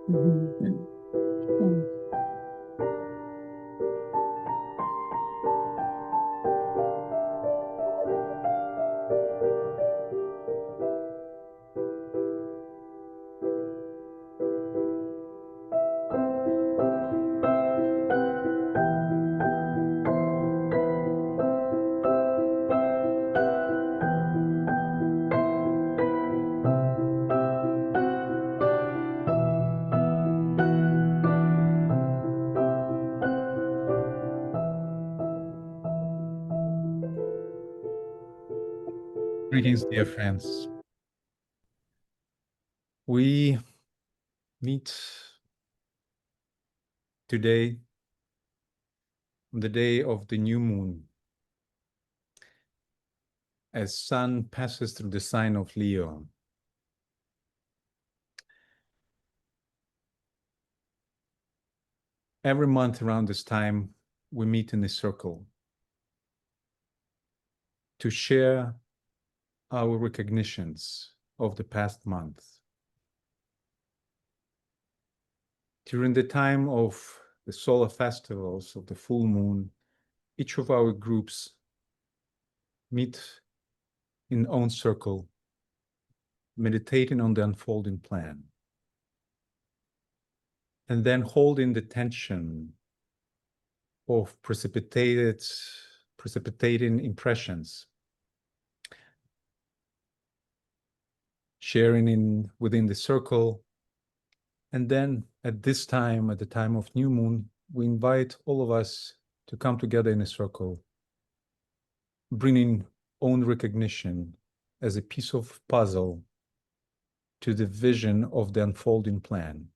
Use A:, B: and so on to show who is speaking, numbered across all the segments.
A: Mhm. Mm.
B: Greetings, dear friends. We meet today on the day of the new moon, as sun passes through the sign of Leo. Every month around this time, we meet in a circle to share our recognitions of the past month. During the time of the solar festivals of the full moon, each of our groups meet in own circle, meditating on the unfolding plan, and then holding the tension of precipitating impressions, sharing within the circle. And then at this time, at the time of new moon, we invite all of us to come together in a circle, bringing own recognition as a piece of puzzle to the vision of the unfolding plan,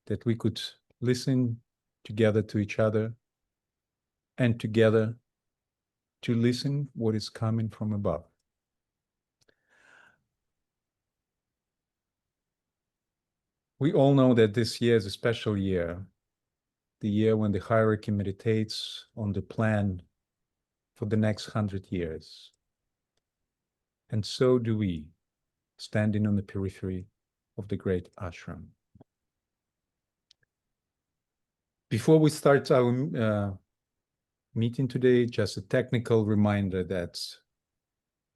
B: that we could listen together to each other and together to listen what is coming from above. We all know that this year is a special year, the year when the hierarchy meditates on the plan for the next 100 years. And so do we, standing on the periphery of the great ashram. Before we start our meeting today, just a technical reminder that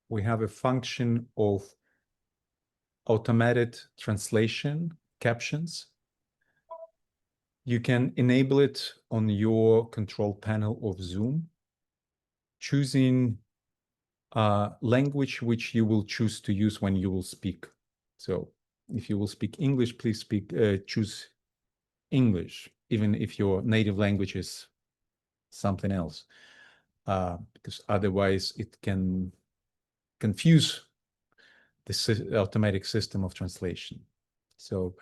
B: we have a function of automated translation captions. You can enable it on your control panel of Zoom, choosing language which you will choose to use when you will speak. So if you will speak English, please choose English, even if your native language is something else, because otherwise it can confuse the automatic system of translation. So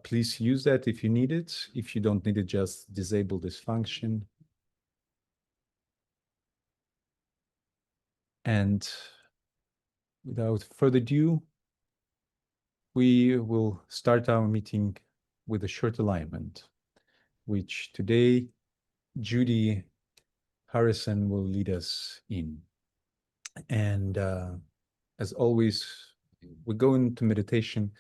B: please use that if you need it. If you don't need it, just disable this function. And without further ado, we will start our meeting with a short alignment, which today Judy Harrison will lead us in. And as always, we go into meditation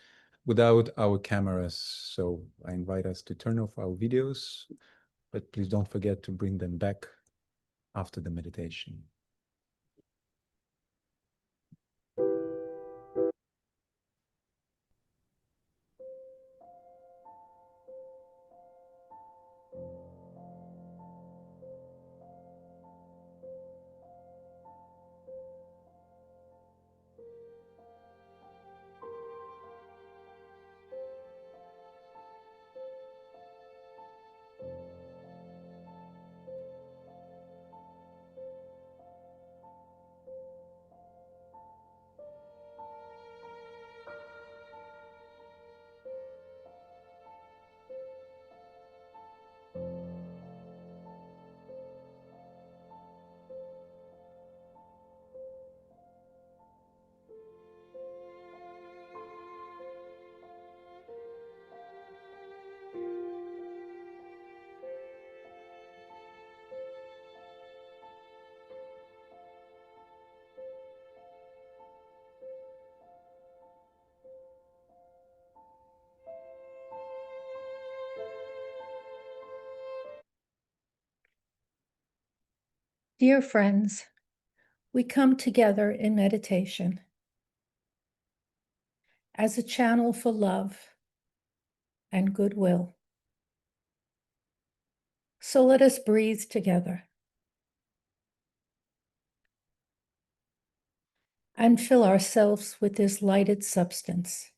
B: without our cameras. So I invite us to turn off our videos, but please don't forget to bring them back after the meditation.
A: Dear friends, we come together in meditation as a channel for love and goodwill. So let us breathe together and fill ourselves with this lighted substance.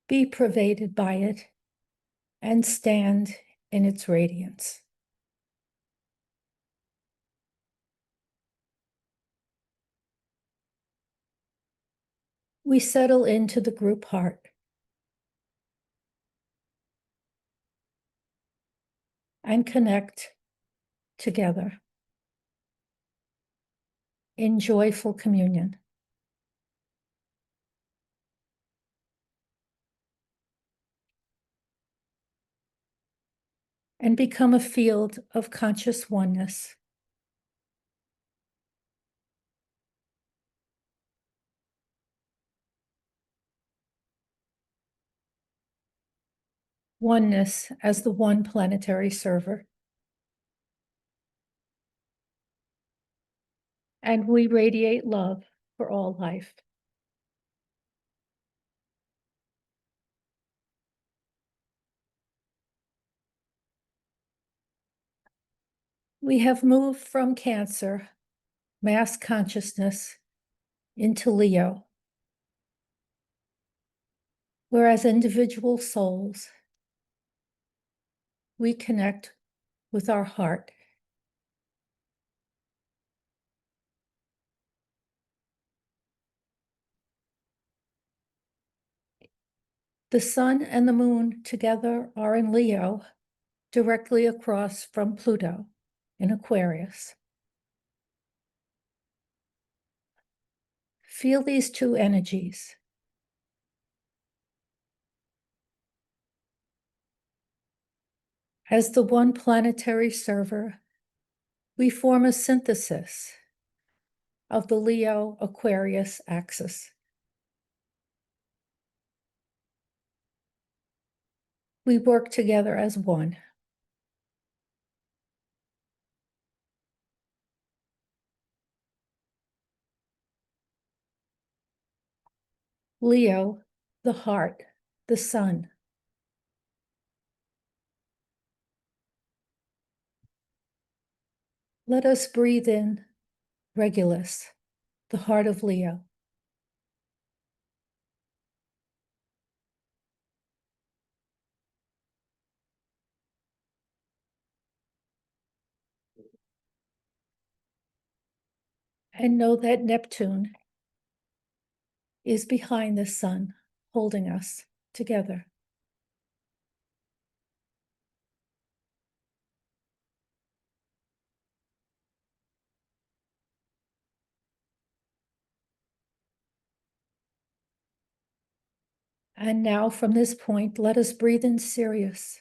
A: Be pervaded by it and stand in its radiance. We settle into the group heart. And connect together in joyful communion. And become a field of conscious oneness. Oneness as the one planetary server. And we radiate love for all life. We have moved from Cancer, mass consciousness, into Leo, where as individual souls, we connect with our heart. The sun and the moon together are in Leo, directly across from Pluto in Aquarius. Feel these two energies. As the one planetary server, we form a synthesis of the Leo-Aquarius axis. We work together as one. Leo, the heart, the sun. Let us breathe in Regulus, the heart of Leo. And know that Neptune is behind the sun, holding us together. And now from this point, let us breathe in Sirius.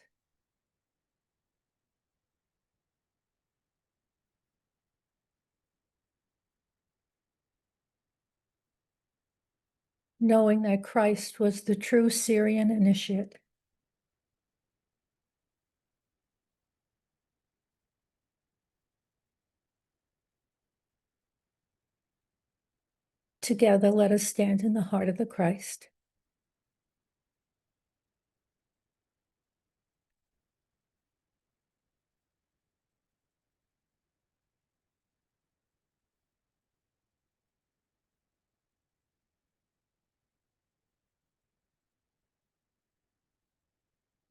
A: Knowing that Christ was the true Syrian initiate. Together, let us stand in the heart of the Christ.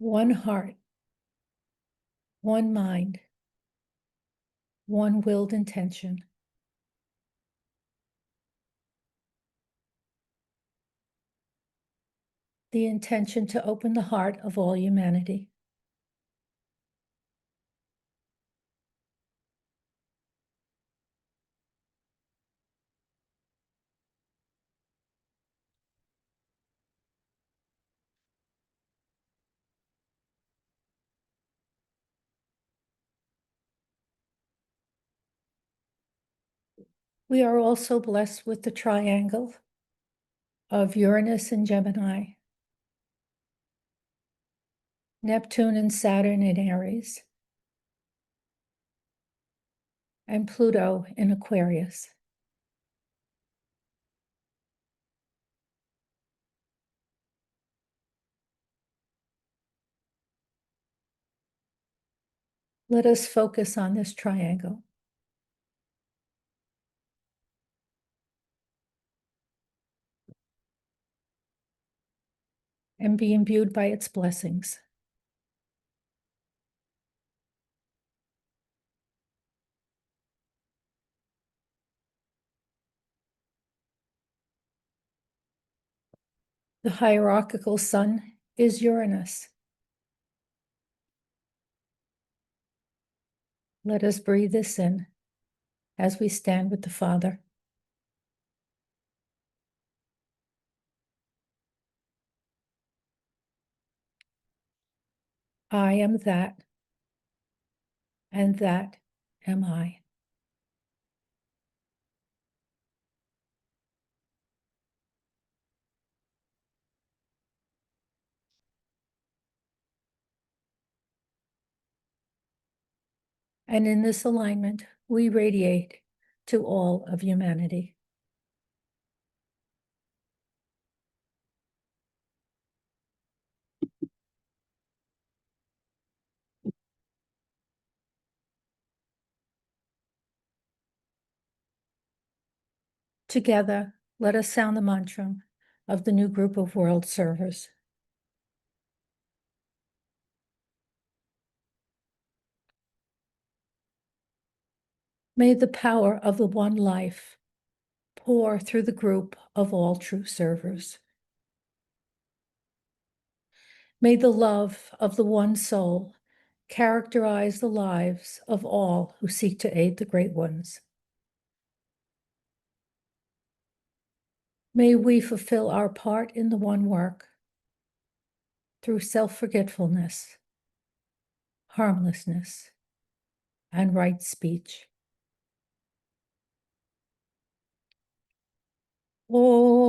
A: One heart, one mind, one willed intention. The intention to open the heart of all humanity. We are also blessed with the triangle of Uranus and Gemini, Neptune and Saturn in Aries, and Pluto in Aquarius. Let us focus on this triangle. And be imbued by its blessings. The hierarchical sun is Uranus. Let us breathe this in as we stand with the Father. I am that, and that am I. And in this alignment, we radiate to all of humanity. Together, let us sound the mantra of the new group of world servers. May the power of the one life pour through the group of all true servers. May the love of the one soul characterize the lives of all who seek to aid the great ones. May we fulfill our part in the one work through self-forgetfulness, harmlessness, and right speech. Oh.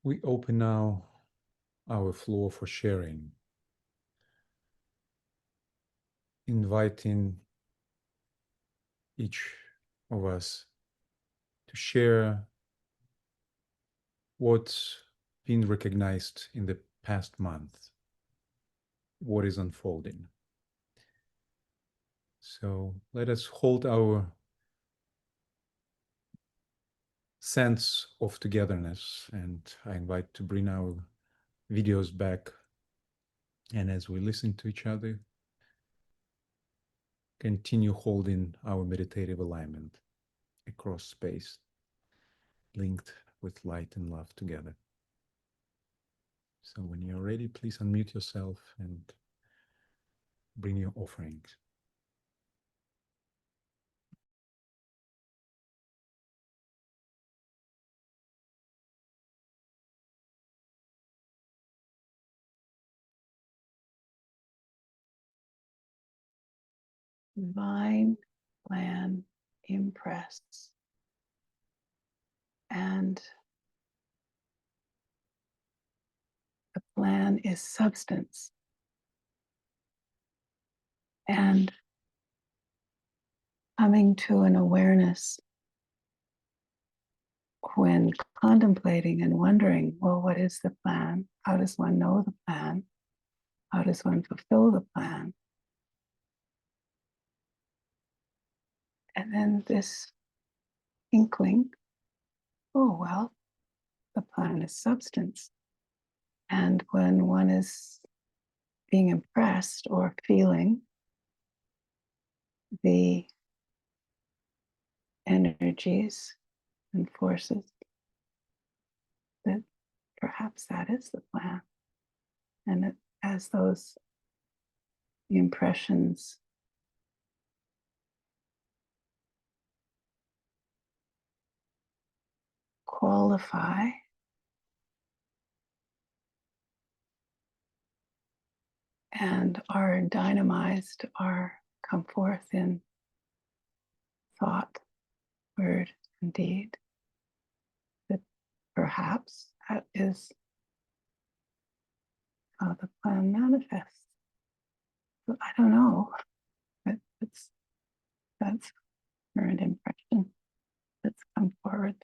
B: We open now our floor for sharing, inviting each of us to share what's been recognized in the past month, what is unfolding. So let us hold our sense of togetherness, and I invite to bring our videos back, and as we listen to each other, continue holding our meditative alignment across space, linked with light and love together. So when you're ready, please unmute yourself and bring your offerings.
C: Divine plan impress, and the plan is substance, and coming to an awareness when contemplating and wondering, well, what is the plan? How does one know the plan? How does one fulfill the plan? And then this inkling, oh, well, the plan is substance. And when one is being impressed or feeling the energies and forces, that perhaps that is the plan. And as those impressions qualify, and are dynamized, are come forth in thought, word, and deed, that perhaps that is how the plan manifests. But I don't know, but that's current impression that's come forward.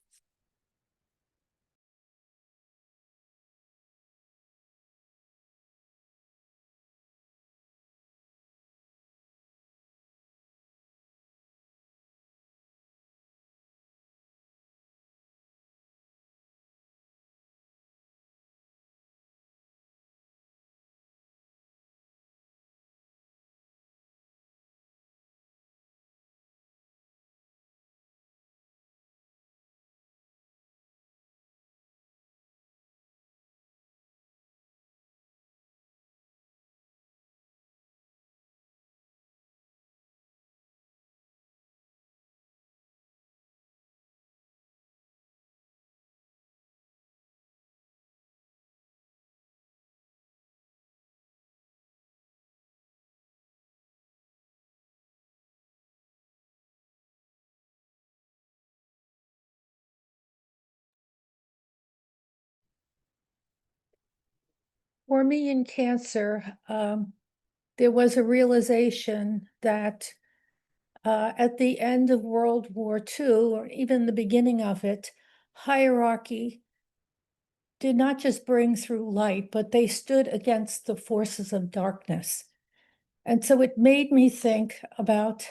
A: For me in Cancer, there was a realization that at the end of World War II, or even the beginning of it, hierarchy did not just bring through light, but they stood against the forces of darkness. And so it made me think about,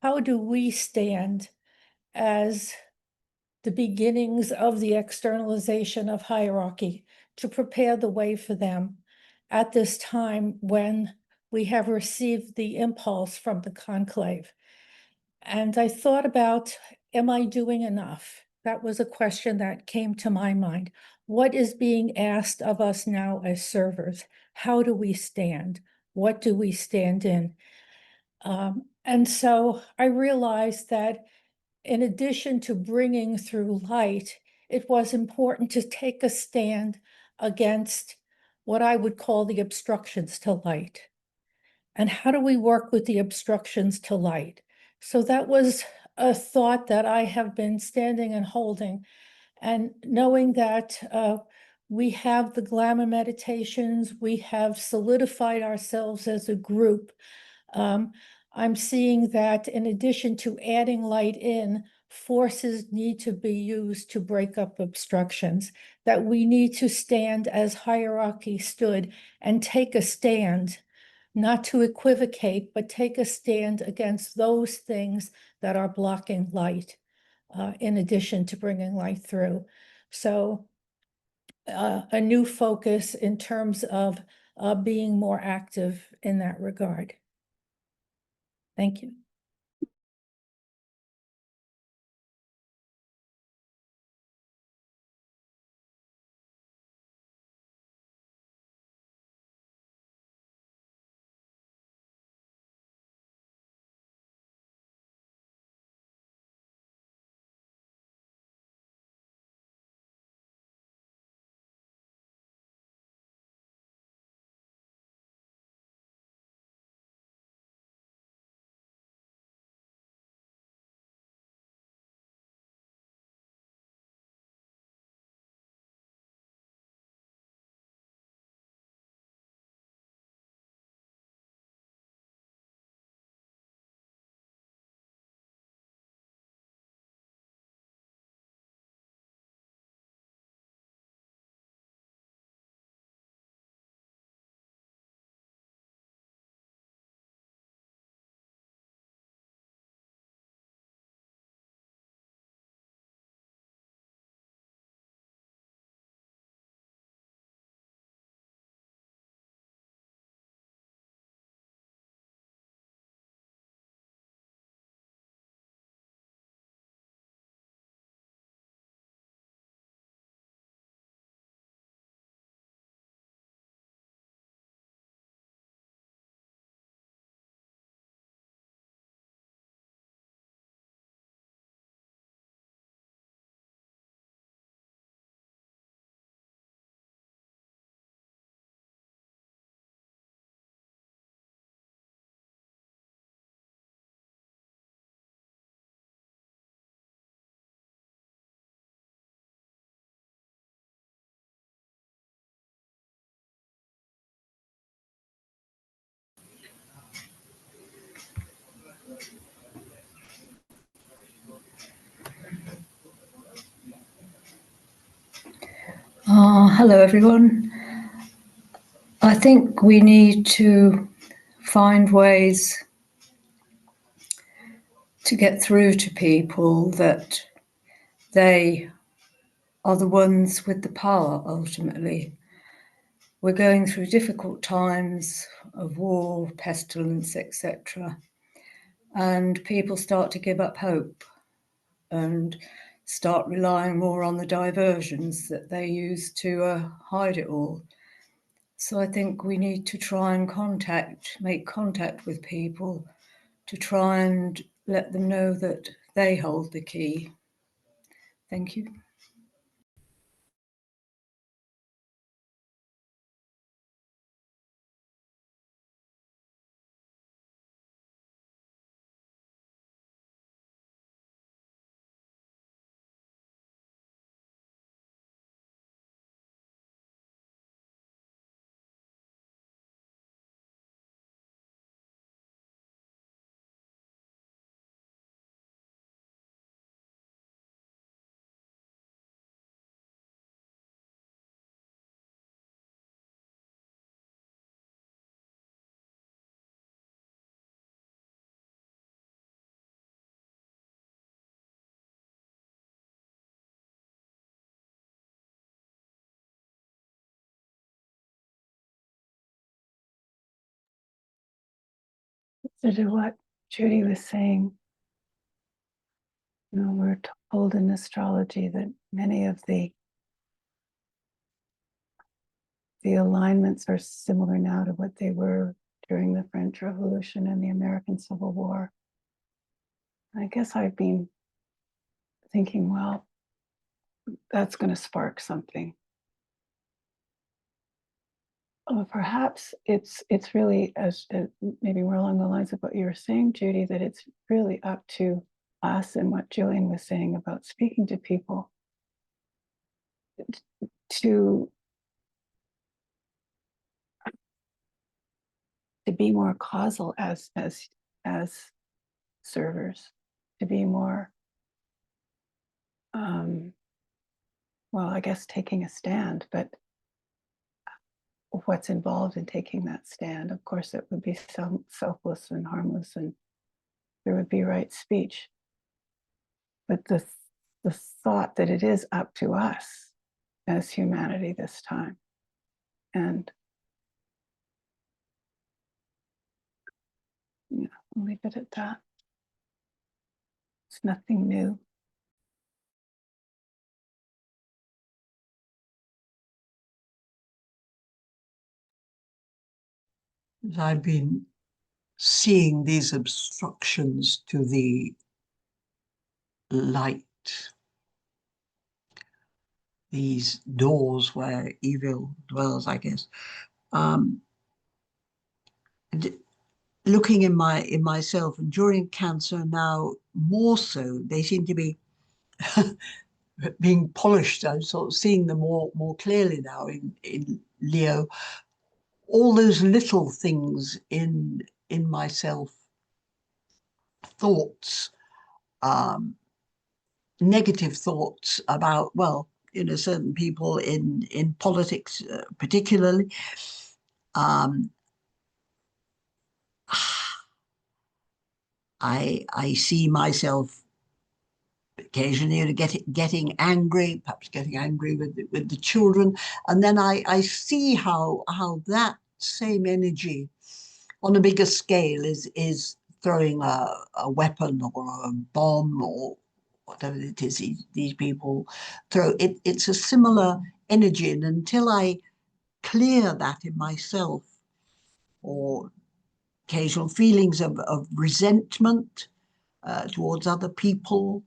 A: how do we stand as the beginnings of the externalization of hierarchy to prepare the way for them at this time when we have received the impulse from the conclave. And I thought about, am I doing enough? That was a question that came to my mind. What is being asked of us now as servers? How do we stand? What do we stand in? And so I realized that in addition to bringing through light, it was important to take a stand against what I would call the obstructions to light. And how do we work with the obstructions to light? So that was a thought that I have been standing and holding, and knowing that we have the glamour meditations, we have solidified ourselves as a group. I'm seeing that in addition to adding light in, forces need to be used to break up obstructions, that we need to stand as hierarchy stood and take a stand, not to equivocate, but take a stand against those things that are blocking light, in addition to bringing light through. So a new focus in terms of being more active in that regard. Thank you.
D: Hello, everyone. I think we need to find ways to get through to people that they are the ones with the power, ultimately. We're going through difficult times of war, pestilence, etc. And people start to give up hope and start relying more on the diversions that they use to hide it all. So I think we need to try and make contact with people to try and let them know that they hold the key. Thank you.
C: To what Judy was saying, we're told in astrology that many of the alignments are similar now to what they were during the French Revolution and the American Civil War. I guess I've been thinking, well, that's going to spark something. Perhaps it's really, as maybe more along the lines of what you were saying, Judy, that it's really up to us and what Jillian was saying about speaking to people to be more causal as servers, to be more well, I guess taking a stand, but what's involved in taking that stand? Of course, it would be selfless and harmless, and there would be right speech. But the thought that it is up to us as humanity this time, and I'll leave it at that. It's nothing new.
E: I've been seeing these obstructions to the light, these doors where evil dwells, I guess. Looking in myself, and during cancer now more so, they seem to be being polished. I'm sort of seeing them more clearly now in Leo. All those little things in myself, thoughts, negative thoughts about, well, certain people in politics, particularly. I see myself occasionally getting angry, perhaps getting angry with the children, and then I see how that same energy on a bigger scale is throwing a weapon or a bomb or whatever it is these people throw. It's a similar energy, and until I clear that in myself, or occasional feelings of resentment towards other people,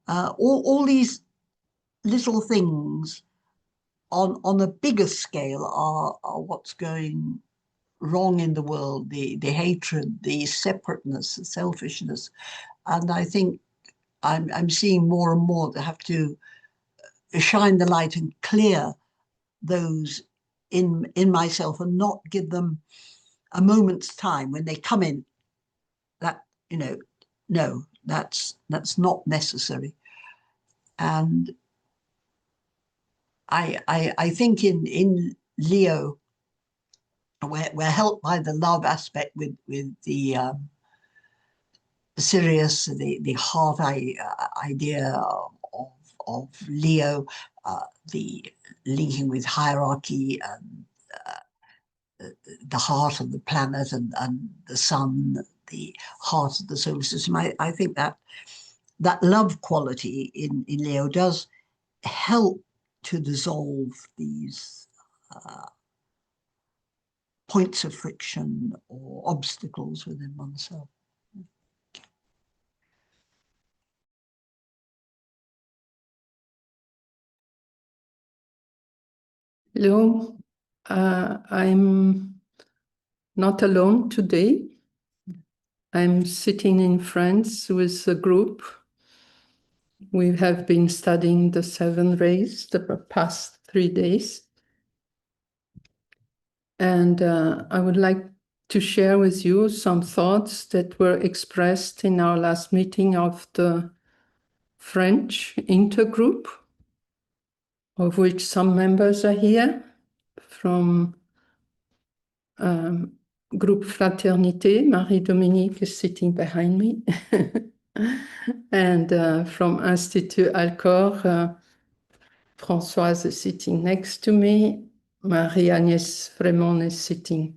E: all these little things on a bigger scale are what's going wrong in the world, the hatred, the separateness, the selfishness. And I think I'm seeing more and more that have to shine the light and clear those in myself, and not give them a moment's time when they come in. That, no, that's not necessary. And I think in Leo, we're helped by the love aspect with the Sirius, the heart idea of Leo, the linking with hierarchy and the heart of the planet and the sun, the heart of the solar system. I think that love quality in Leo does help to dissolve these points of friction or obstacles within oneself.
F: Hello, I'm not alone today. I'm sitting in France with a group. We have been studying the 7 rays the past 3 days. And I would like to share with you some thoughts that were expressed in our last meeting of the French intergroup, of which some members are here from Group Fraternité. Marie-Dominique is sitting behind me. And from Institut Alcor, Françoise is sitting next to me. Marie-Agnès Fremont is sitting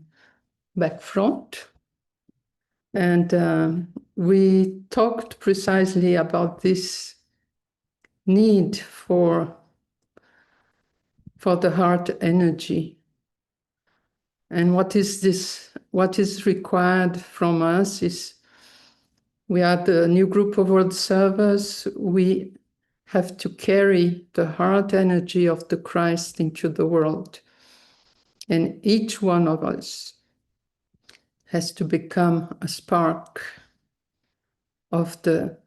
F: back front. And we talked precisely about this need for the heart energy. And what is required from us is, we are the new group of world servers. We have to carry the heart energy of the Christ into the world. And each one of us has to become a spark of the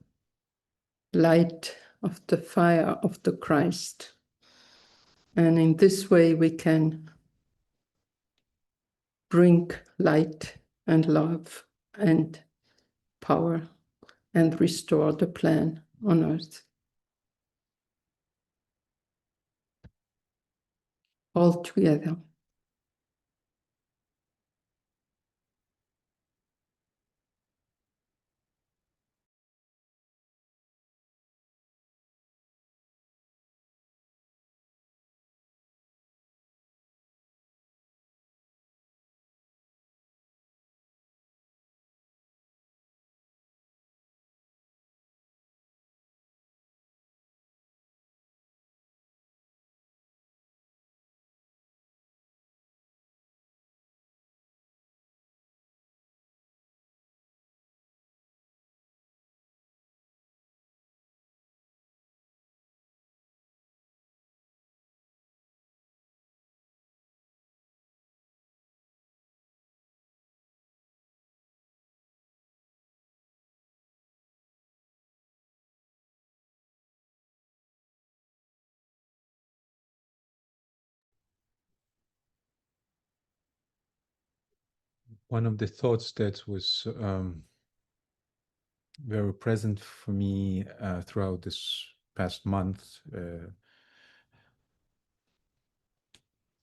F: light, of the fire of the Christ. And in this way, we can bring light and love and power and restore the plan on earth. All together.
B: One of the thoughts that was very present for me throughout this past month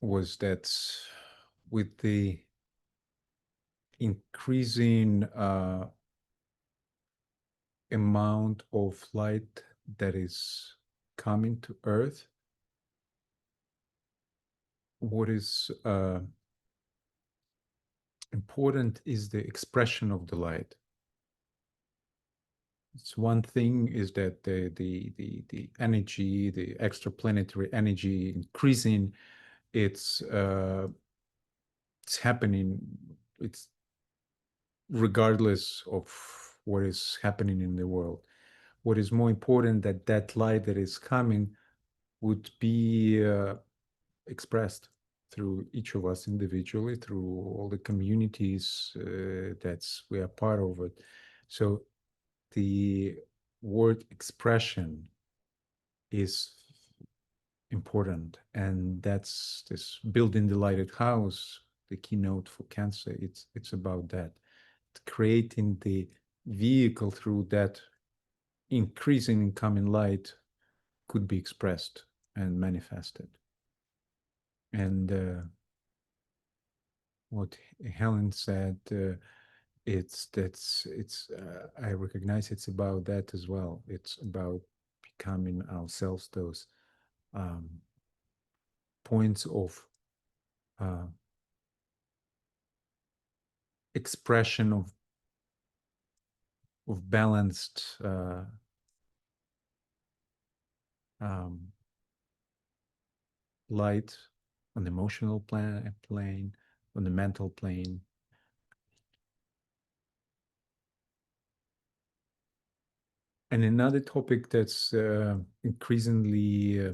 B: was that with the increasing amount of light that is coming to Earth, what is important is the expression of the light. It's one thing is that the energy, the extraplanetary energy increasing, it's happening, it's regardless of what is happening in the world. What is more important that that light that is coming would be expressed through each of us individually, through all the communities that's we are part of it. So the word expression is important, and that's this building the lighted house, the keynote for Cancer. It's about that, creating the vehicle through that increasing incoming light could be expressed and manifested. And what Helen said, I recognize it's about that as well. It's about becoming ourselves those points of expression of balanced light on the emotional plane, on the mental plane. And another topic that's increasingly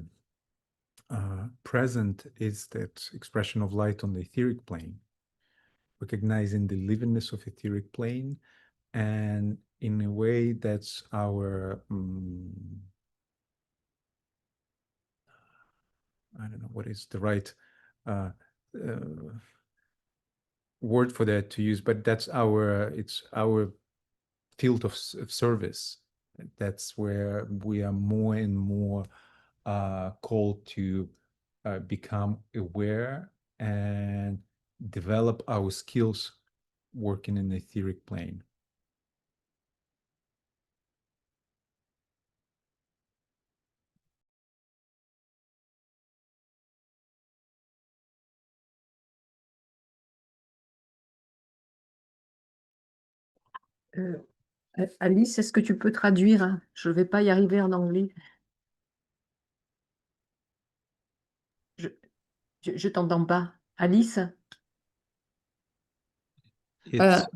B: present is that expression of light on the etheric plane, recognizing the livingness of etheric plane, and in a way that's our I don't know what is the right word for that to use, but that's it's our field of service. That's where we are more and more called to become aware and develop our skills working in the etheric plane.
F: Alice, est-ce que tu peux traduire, hein? Je ne vais pas y arriver en anglais. Je t'entends pas. Alice?
B: It's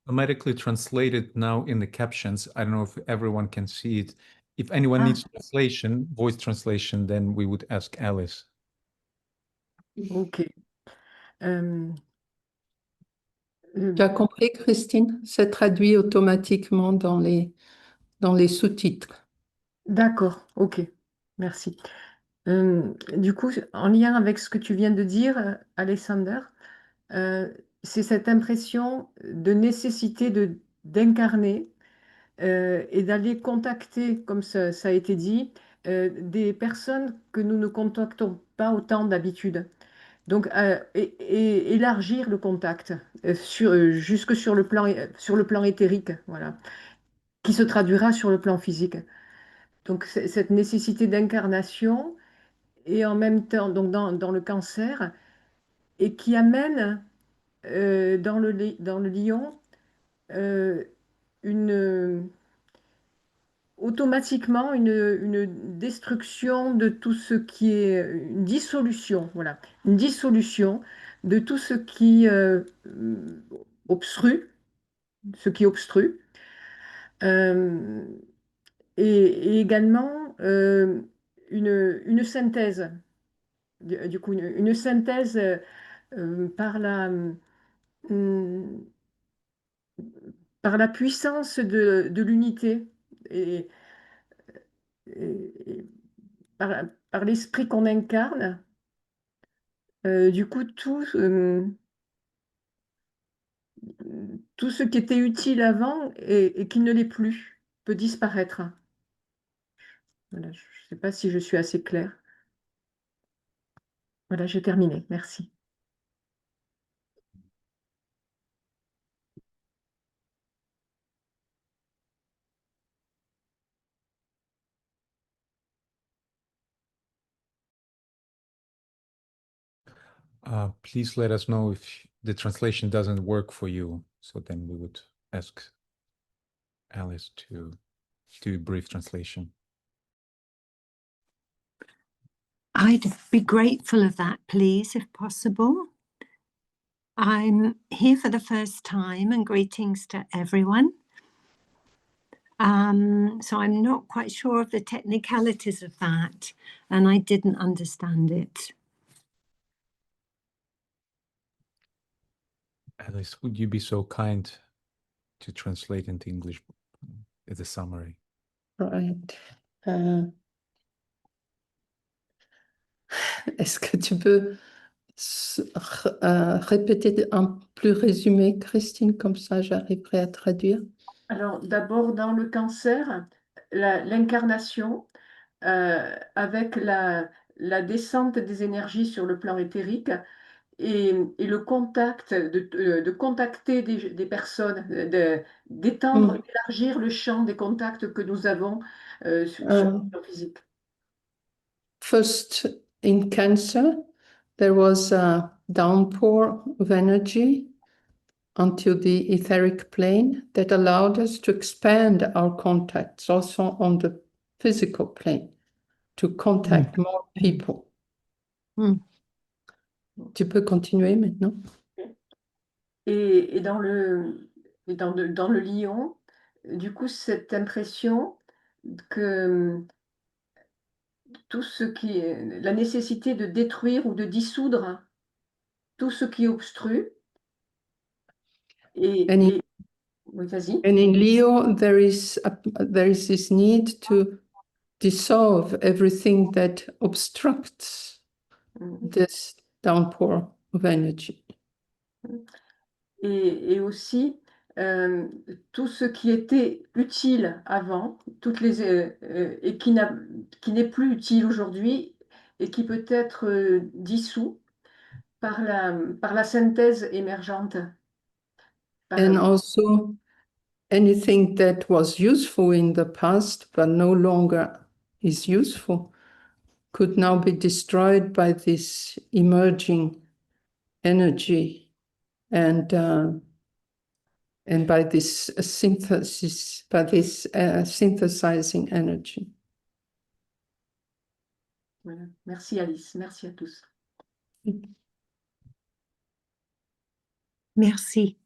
B: automatically translated now in the captions. I don't know if everyone can see it. If anyone needs translation, voice translation, then we would ask Alice.
F: Ok.
C: Mm.
F: Tu as compris, Christine? C'est traduit automatiquement dans les sous-titres. D'accord, ok. Merci. Du coup, en lien avec ce que tu viens de dire, Alexander, c'est cette impression de nécessité d'incarner et d'aller contacter, comme ça a été dit, des personnes que nous ne contactons pas autant d'habitude. Donc, et élargir le contact jusque sur le plan éthérique, voilà, qui se traduira sur le plan physique. Donc, cette nécessité d'incarnation et en même temps, donc dans le cancer, et qui amène dans le lion euh, une, automatiquement une destruction de tout ce qui est une dissolution, voilà, une dissolution de tout ce qui obstrue, ce qui obstrue, euh, et également une synthèse, du coup, une synthèse par hum, par la puissance de l'unité et, et par l'esprit qu'on incarne. Du coup, tout ce qui était utile avant et qui ne l'est plus peut disparaître. Voilà, je ne sais pas si je suis assez claire. Voilà, j'ai terminé. Merci.
B: Please let us know if the translation doesn't work for you. So then we would ask Alice to do a brief translation.
G: I'd be grateful of that, please, if possible. I'm here for the first time, and greetings to everyone. So I'm not quite sure of the technicalities of that, and I didn't understand it.
B: Alice, would you be so kind to translate into English as a summary?
F: Right. Est-ce que tu peux répéter un plus résumé, Christine, comme ça j'arriverai à traduire? Alors, d'abord, dans le cancer, l'incarnation avec
H: la descente des énergies sur le plan éthérique et le contact, de contacter des personnes, d'étendre, d'élargir le champ des contacts que nous avons sur le plan physique.
F: First, in Cancer, there was a downpour of energy onto the etheric plane that allowed us to expand our contacts also on the physical plane, to contact more people. Tu peux continuer maintenant.
H: Et dans le lion, du coup, cette impression que tout ce qui est la nécessité de détruire ou de dissoudre tout ce qui obstrue. Oui, vas-y.
F: And in Leo, there is this need to dissolve everything that obstructs this downpour of energy.
H: Et aussi tout ce qui était utile avant, et qui n'est plus utile aujourd'hui et qui peut être dissous par la synthèse émergente.
F: And also anything that was useful in the past but no longer is useful could now be destroyed by this emerging energy and by this synthesis, by this synthesizing energy.
H: Voilà. Merci Alice, merci à tous.
G: Merci.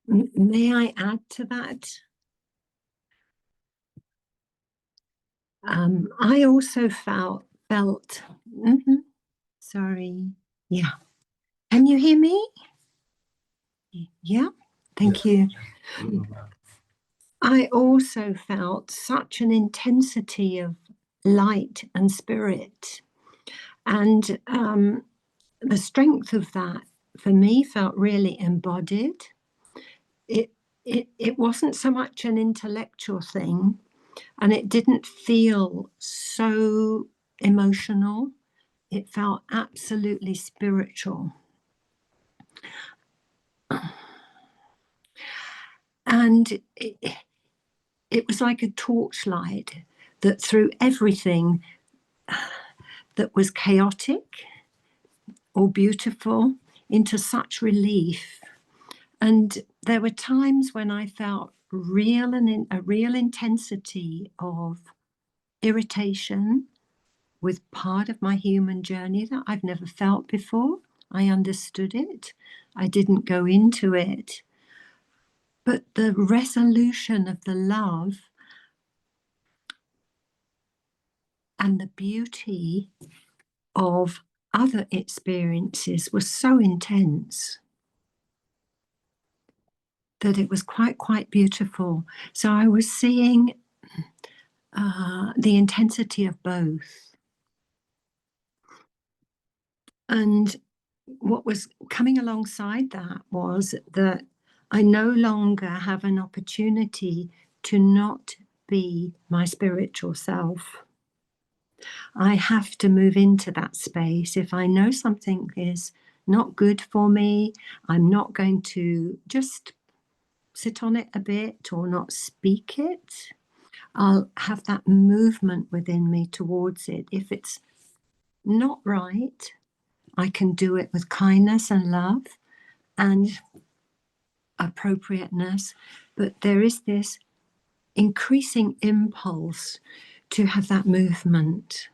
G: May I add to that? I also felt, sorry, yeah. Can you hear me? Yeah, thank you. I also felt such an intensity of light and spirit. And the strength of that for me felt really embodied. It wasn't so much an intellectual thing, and it didn't feel so emotional. It felt absolutely spiritual. And it was like a torchlight that threw everything that was chaotic or beautiful into such relief. And there were times when I felt a real intensity of irritation with part of my human journey that I've never felt before. I understood it. I didn't go into it. But the resolution of the love and the beauty of other experiences was so intense that it was quite beautiful. So I was seeing the intensity of both. And what was coming alongside that was that I no longer have an opportunity to not be my spiritual self. I have to move into that space. If I know something is not good for me, I'm not going to just sit on it a bit or not speak it. I'll have that movement within me towards it. If it's not right, I can do it with kindness and love and appropriateness. But there is this increasing impulse to have that movement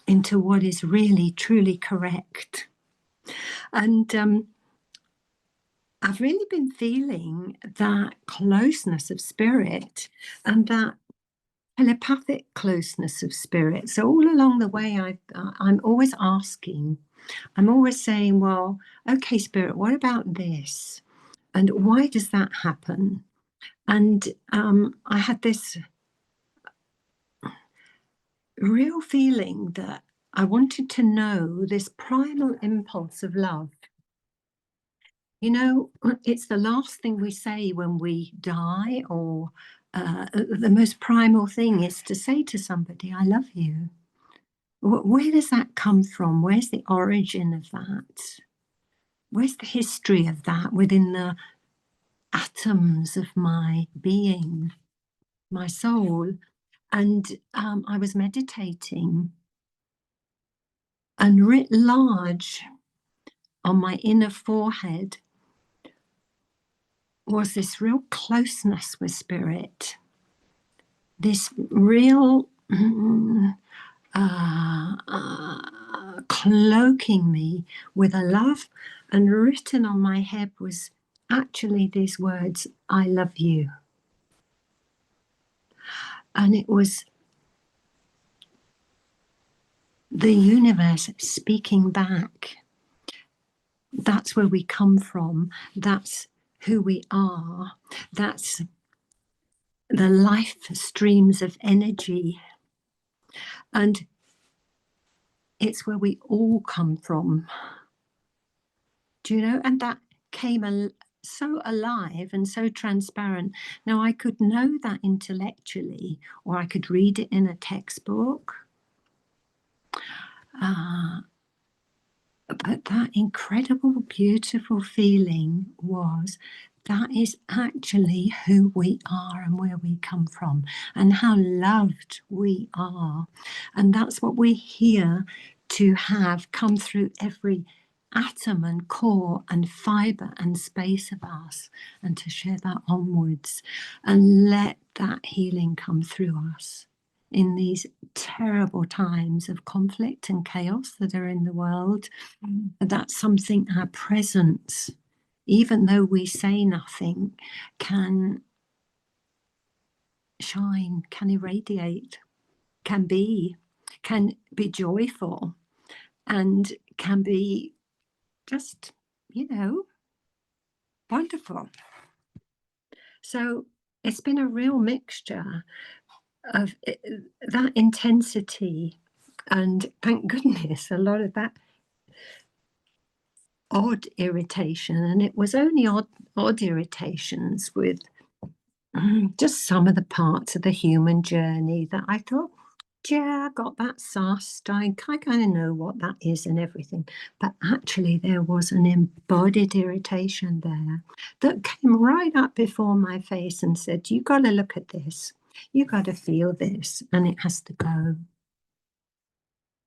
G: into what is really, truly correct. And I've really been feeling that closeness of spirit and that telepathic closeness of spirit. So all along the way, I'm always asking, I'm always saying, well, okay, spirit, what about this? And why does that happen? And I had this real feeling that I wanted to know this primal impulse of love. You know, it's the last thing we say when we die, or the most primal thing is to say to somebody, I love you. Where does that come from? Where's the origin of that? Where's the history of that within the atoms of my being, my soul? And I was meditating, and writ large on my inner forehead was this real closeness with spirit, this real cloaking me with a love, and written on my head was actually these words, I love you. And it was the universe speaking back. That's where we come from. That's who we are. That's the life streams of energy. And it's where we all come from. Do you know? And that came so alive and so transparent. Now, I could know that intellectually, or I could read it in a textbook. But that incredible, beautiful feeling was, that is actually who we are and where we come from and how loved we are. And that's what we're here to have come through every atom and core and fiber and space of us, and to share that onwards and let that healing come through us in these terrible times of conflict and chaos that are in the world. That's something our presence, even though we say nothing, can shine, can irradiate, can be joyful, and can be just, wonderful. So it's been a real mixture of that intensity, and thank goodness a lot of that odd irritation, and it was only odd irritations with just some of the parts of the human journey that I thought, yeah, I got that sussed. I kind of know what that is and everything. But actually, there was an embodied irritation there that came right up before my face and said, you got to look at this. You got to feel this, and it has to go,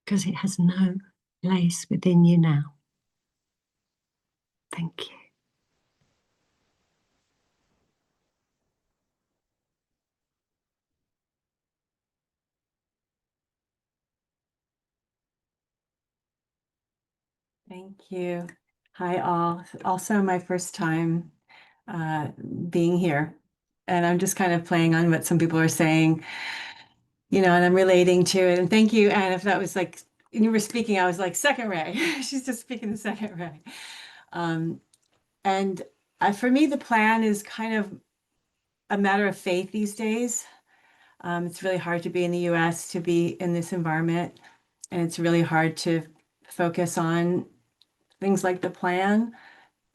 G: because it has no place within you now. Thank you.
I: Thank you. Hi, all. Also, my first time being here. And I'm just kind of playing on what some people are saying, and I'm relating to it. And thank you, Anne. If that was like, and you were speaking, I was like, second ray. She's just speaking the second ray. And for me, the plan is kind of a matter of faith these days. It's really hard to be in the US, to be in this environment. And it's really hard to focus on things like the plan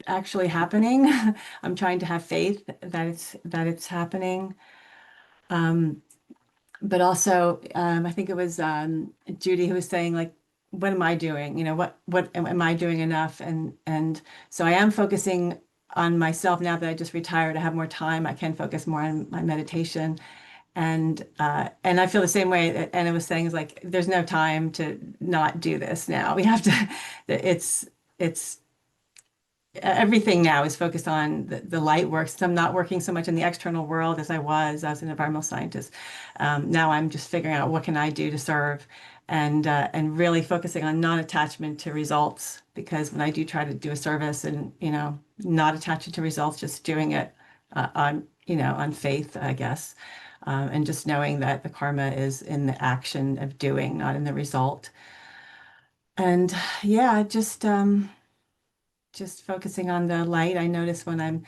I: actually happening. I'm trying to have faith that it's happening. But also, I think it was Judy who was saying, like, what am I doing? What am I doing enough? And so I am focusing on myself now that I just retired. I have more time. I can focus more on my meditation. And I feel the same way that Anna was saying, is like, there's no time to not do this now. We have to, it's everything now is focused on the light work. So I'm not working so much in the external world as I was an environmental scientist. Now I'm just figuring out what can I do to serve, and really focusing on non-attachment to results. Because when I do try to do a service and, not attaching to results, just doing it on faith, I guess. And just knowing that the karma is in the action of doing, not in the result. And yeah, just focusing on the light. I notice when I'm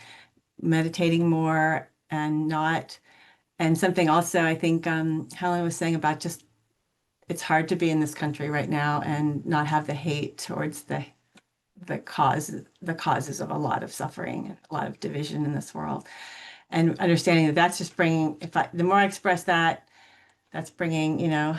I: meditating more and not, and something also I think Helen was saying about just it's hard to be in this country right now and not have the hate towards the causes of a lot of suffering and a lot of division in this world, and understanding that that's just bringing, the more I express that, that's bringing, you know,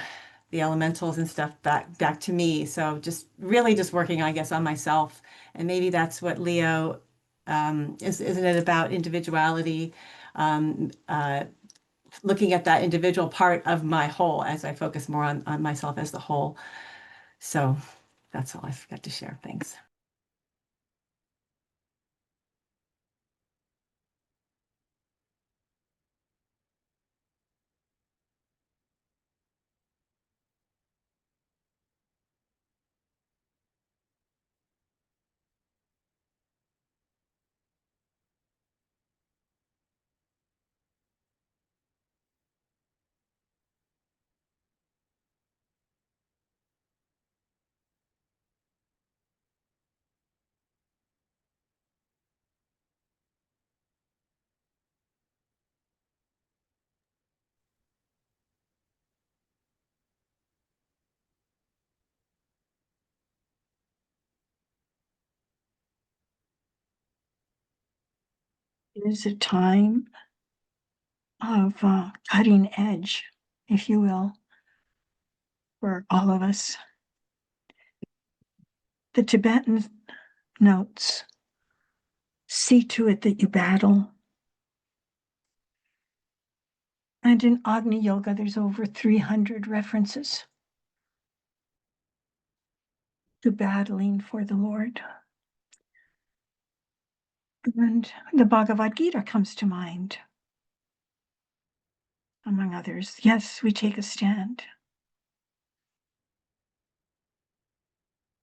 I: the elementals and stuff back to me. So just really just working, I guess, on myself. And maybe that's what Leo isn't it about individuality, looking at that individual part of my whole as I focus more on myself as the whole. So that's all I forgot to share. Thanks.
J: It is a time of cutting edge, if you will, for all of us. The Tibetan notes, see to it that you battle. And in Agni Yoga, there's over 300 references to battling for the Lord. And the Bhagavad Gita comes to mind, among others. Yes, we take a stand.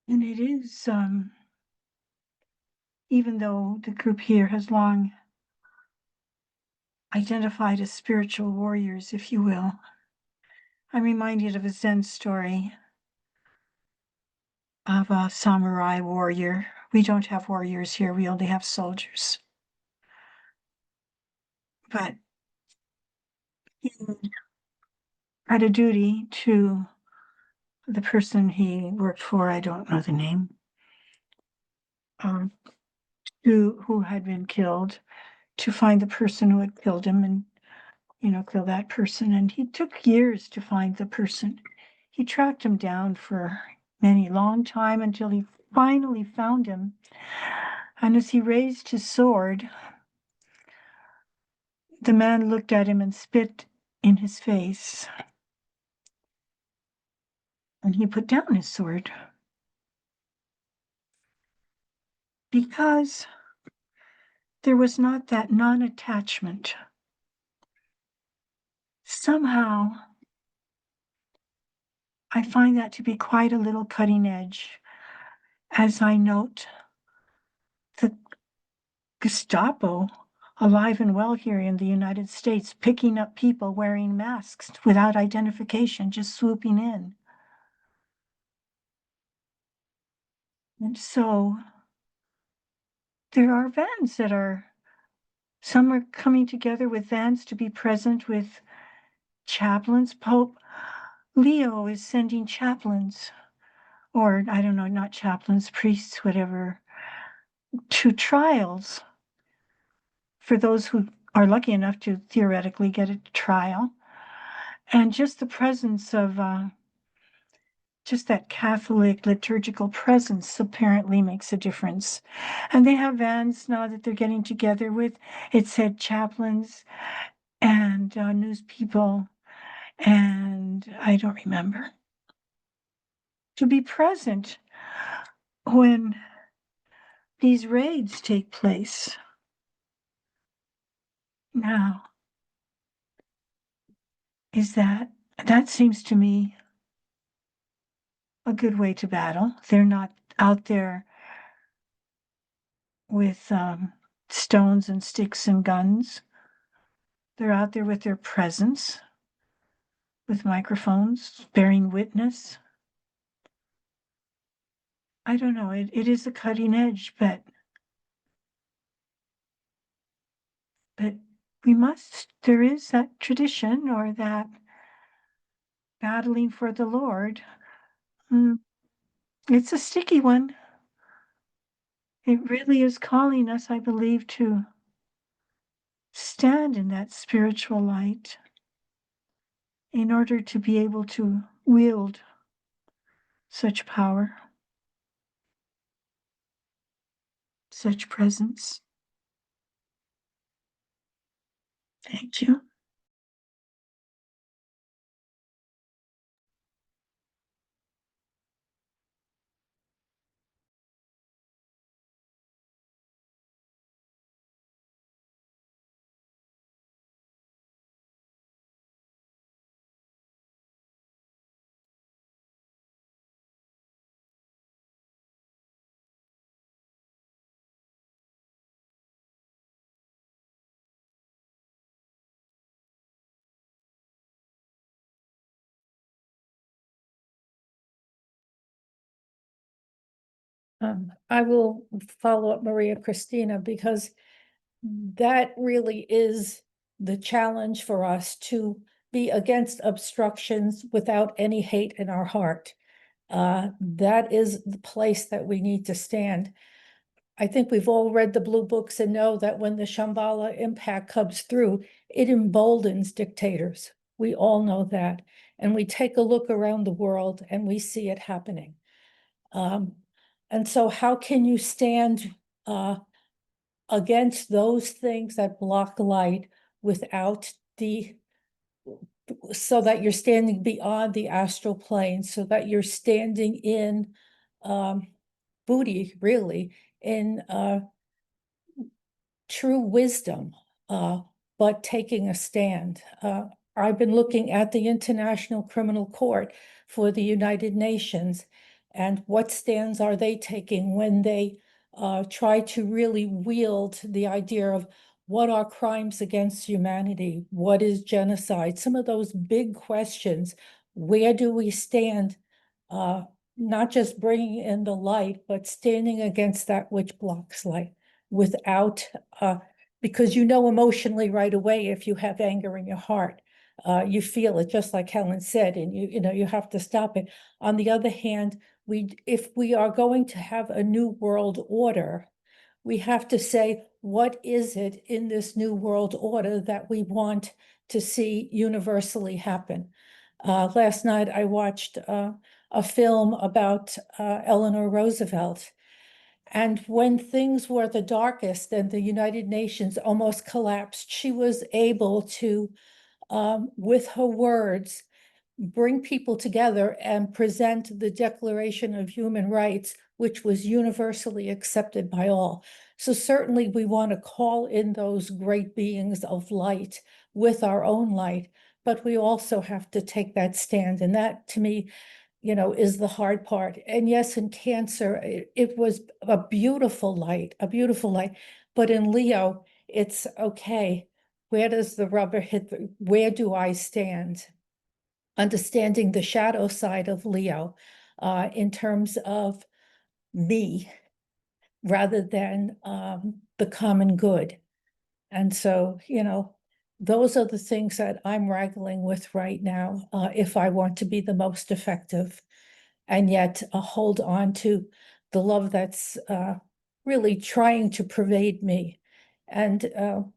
J: And it is, even though the group here has long identified as spiritual warriors, if you will, I'm reminded of a Zen story of a samurai warrior. We don't have warriors here, we only have soldiers. But he had a duty to the person he worked for, I don't know the name, who had been killed, to find the person who had killed him and, you know, kill that person. And he took years to find the person. He tracked him down for many long time until he finally found him. And as he raised his sword, the man looked at him and spit in his face. And he put down his sword. Because there was not that non-attachment. Somehow, I find that to be quite a little cutting edge, as I note the Gestapo, alive and well here in the United States, picking up people wearing masks without identification, just swooping in. And so there are vans that are, some are coming together with vans to be present with chaplains. Pope Leo is sending chaplains, or I don't know, not chaplains, priests, whatever, to trials for those who are lucky enough to theoretically get a trial. And just the presence of just that Catholic liturgical presence apparently makes a difference. And they have vans now that they're getting together with, it said chaplains and news people, and I don't remember, to be present when these raids take place. Now, that seems to me a good way to battle. They're not out there with stones and sticks and guns. They're out there with their presence, with microphones, bearing witness. I don't know, it is a cutting edge, but there is that tradition or that battling for the Lord. It's a sticky one. It really is calling us, I believe, to stand in that spiritual light in order to be able to wield such power, such presence. Thank you.
A: I will follow up Maria Christina, because that really is the challenge for us, to be against obstructions without any hate in our heart. That is the place that we need to stand. I think we've all read the blue books and know that when the Shambhala impact comes through, it emboldens dictators. We all know that. And we take a look around the world and we see it happening. And so how can you stand against those things that block light without so that you're standing beyond the astral plane, so that you're standing in Buddhi, really, in true wisdom, but taking a stand. I've been looking at the International Criminal Court for the United Nations, and what stands are they taking when they try to really wield the idea of what are crimes against humanity, what is genocide, some of those big questions. Where do we stand? Not just bringing in the light, but standing against that which blocks light, without, because you know emotionally right away if you have anger in your heart. You feel it, just like Helen said, and you know, you have to stop it. On the other hand, if we are going to have a new world order, we have to say, what is it in this new world order that we want to see universally happen? Last night I watched a film about Eleanor Roosevelt. And when things were the darkest and the United Nations almost collapsed, she was able to, with her words, bring people together and present the Declaration of Human Rights, which was universally accepted by all. So certainly we want to call in those great beings of light with our own light, but we also have to take that stand. And that, to me, you know, is the hard part. And yes, in Cancer, it was a beautiful light, but in Leo, it's okay. Where does the rubber hit? Where do I stand? Understanding the shadow side of Leo in terms of me rather than the common good. And so, you know, those are the things that I'm wrangling with right now if I want to be the most effective, and yet hold on to the love that's really trying to pervade me. And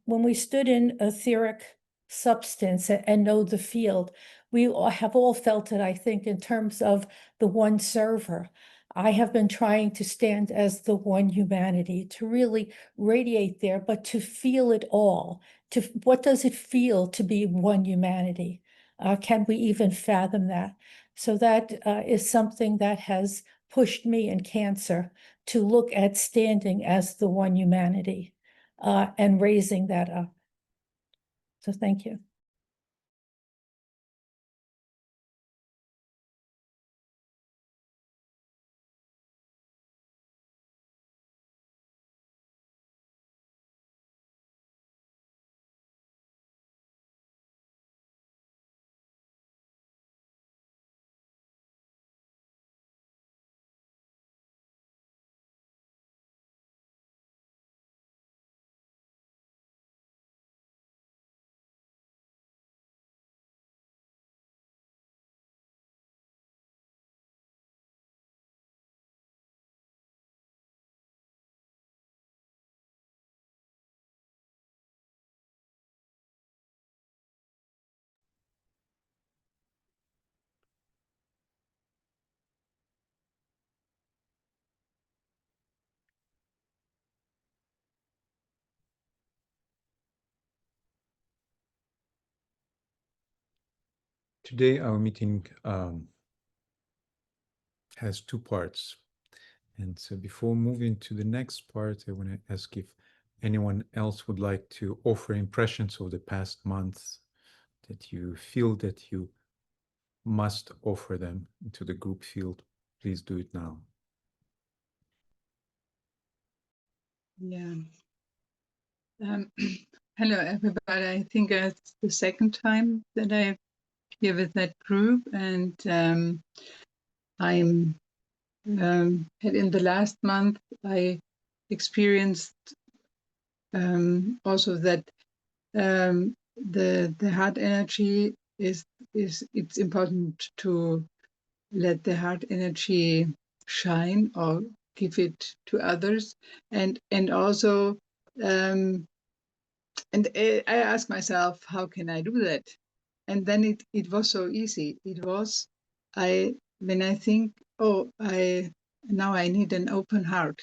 A: when we stood in etheric substance and know the field, we have all felt it, I think, in terms of the one server. I have been trying to stand as the one humanity, to really radiate there, but to feel it all. To what does it feel to be one humanity? Can we even fathom that? So that is something that has pushed me in Cancer to look at standing as the one humanity and raising that up. So thank you.
B: Today our meeting has two parts. And so before moving to the next part, I want to ask if anyone else would like to offer impressions of the past month that you feel that you must offer them into the group field. Please do it now.
K: Yeah. Hello, everybody. I think it's the second time that I'm here with that group, and I'm in the last month I experienced also that the heart energy is it's important to let the heart energy shine or give it to others, and also and I asked myself, how can I do that? And then it was so easy. It was when I think, oh, now I need an open heart,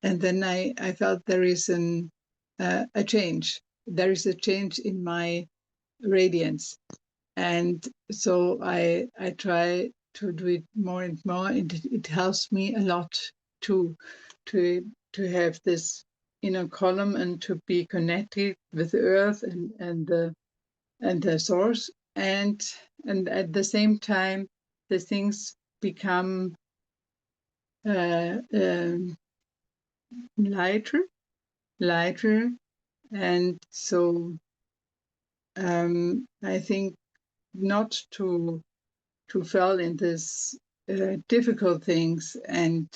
K: and then I felt there is a change. There is a change in my radiance, and so I try to do it more and more. It helps me a lot to to have this inner column and to be connected with the earth and the source, and at the same time the things become lighter, and so I think not to fall in this difficult things and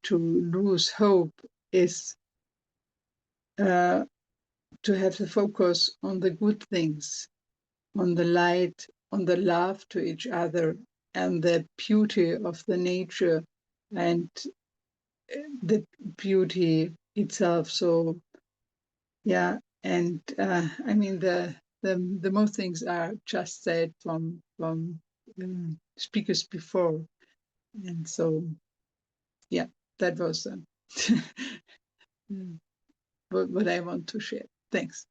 K: to lose hope is to have the focus on the good things, on the light, on the love to each other, and the beauty of the nature and the beauty itself. So yeah, and I mean the most things are just said from speakers before, and so yeah, that was what I want to share. Thanks.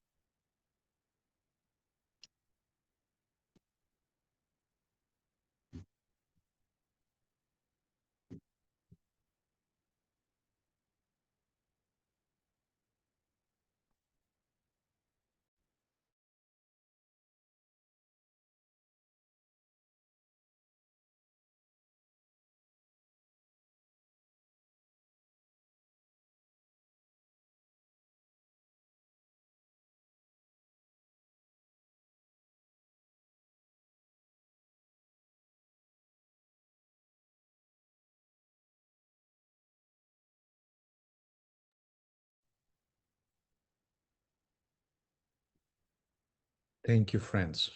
B: Thank you, friends.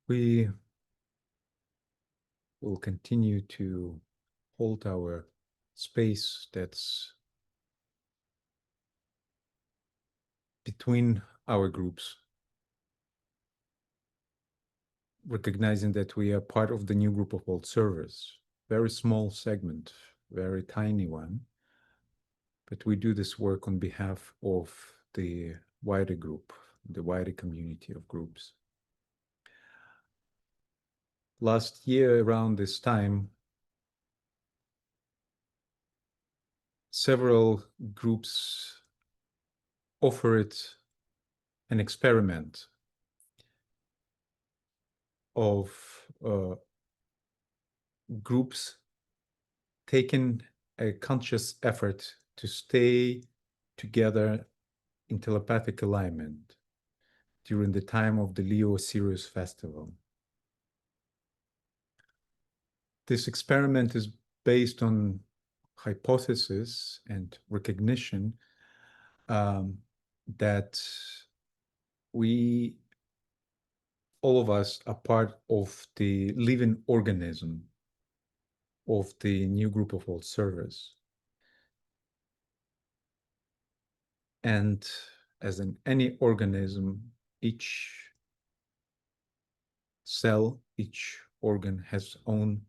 B: We will continue to hold our space that's between our groups, recognizing that we are part of the new group of world servers. Very small segment, very tiny one, but we do this work on behalf of the wider group, the wider community of groups. Last year around this time, several groups offered an experiment of groups taking a conscious effort to stay together in telepathic alignment during the time of the Leo Sirius festival. This experiment is based on hypothesis and recognition that we, all of us, are part of the living organism of the new group of world servers. And as in any organism, each cell, each organ has own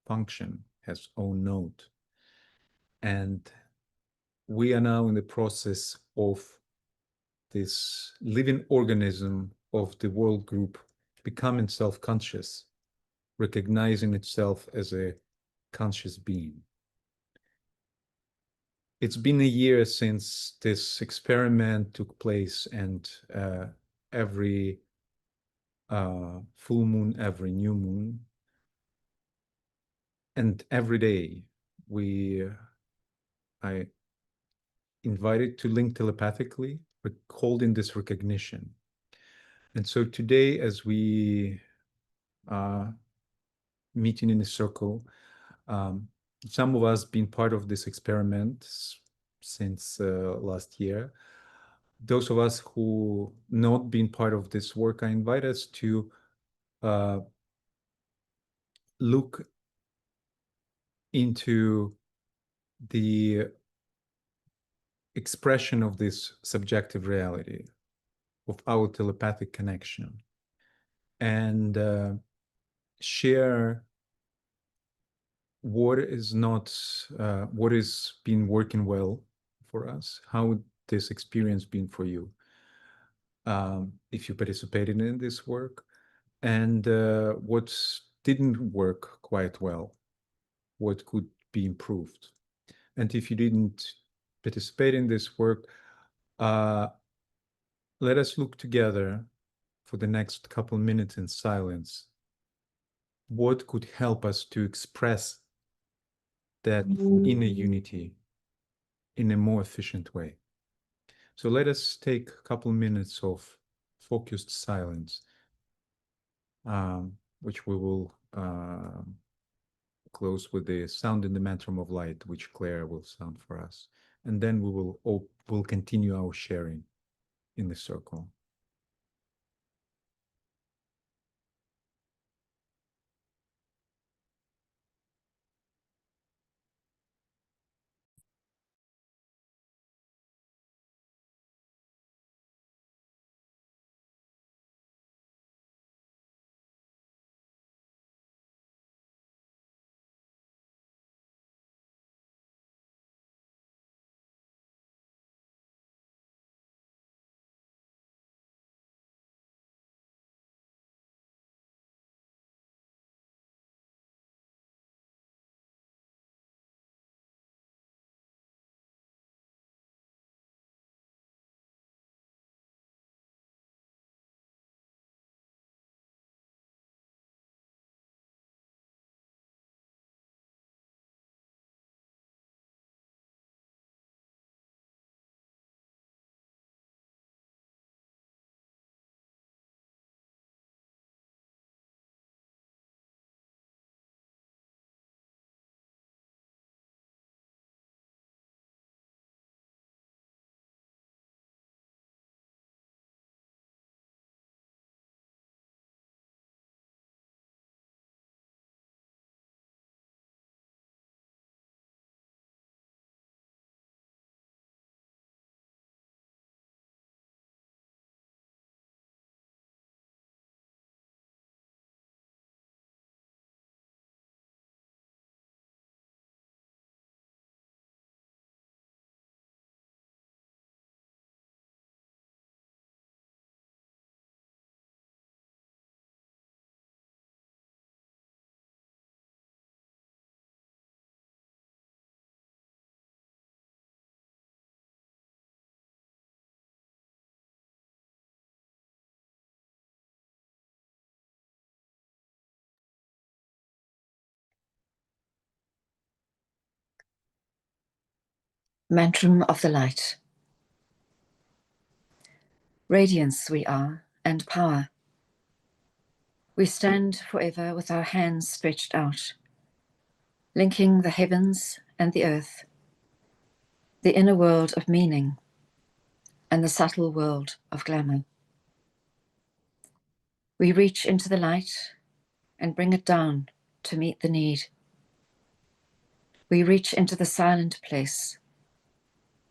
B: function, has own node. And we are now in the process of this living organism of the world group becoming self-conscious, recognizing itself as a conscious being. It's been a year since this experiment took place, and every full moon, every new moon, and every day I invited to link telepathically, holding this recognition. And so today, as we are meeting in a circle, some of us been part of this experiment since last year. Those of us who not been part of this work, I invite us to look into the expression of this subjective reality of our telepathic connection, and share what is been working well for us, how this experience been for you, if you participated in this work, and what didn't work quite well, what could be improved. And if you didn't participate in this work, let us look together for the next couple minutes in silence. What could help us to express that inner unity in a more efficient way? So let us take a couple minutes of focused silence, which we will close with the sound in the Mantram of Light, which Claire will sound for us. And then we'll continue our sharing in the circle.
L: Mantram of the Light. Radiance we are, and power. We stand forever with our hands stretched out, linking the heavens and the earth, the inner world of meaning, and the subtle world of glamour. We reach into the light and bring it down to meet the need. We reach into the silent place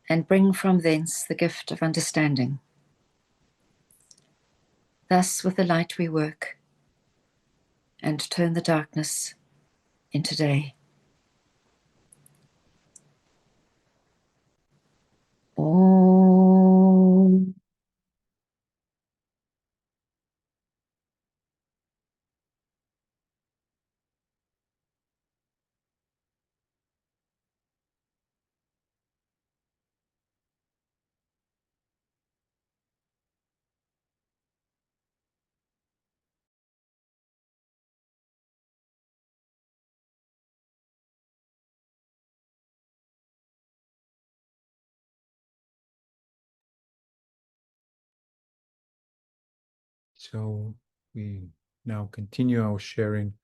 L: and bring from thence the gift of understanding. Thus with the light we work and turn the darkness into day. Om.
B: So we now continue our sharing.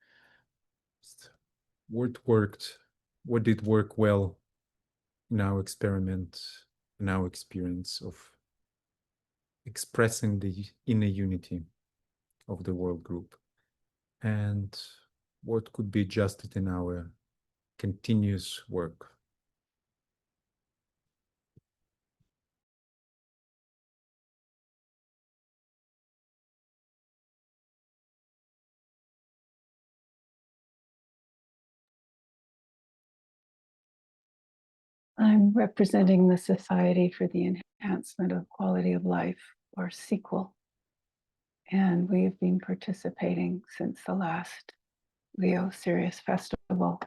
B: What worked? What did work well in our experiment, in our experience of expressing the inner unity of the world group? And what could be adjusted in our continuous work?
C: I'm representing the Society for the Enhancement of Quality of Life, or sequel. And we have been participating since the last Leo Sirius Festival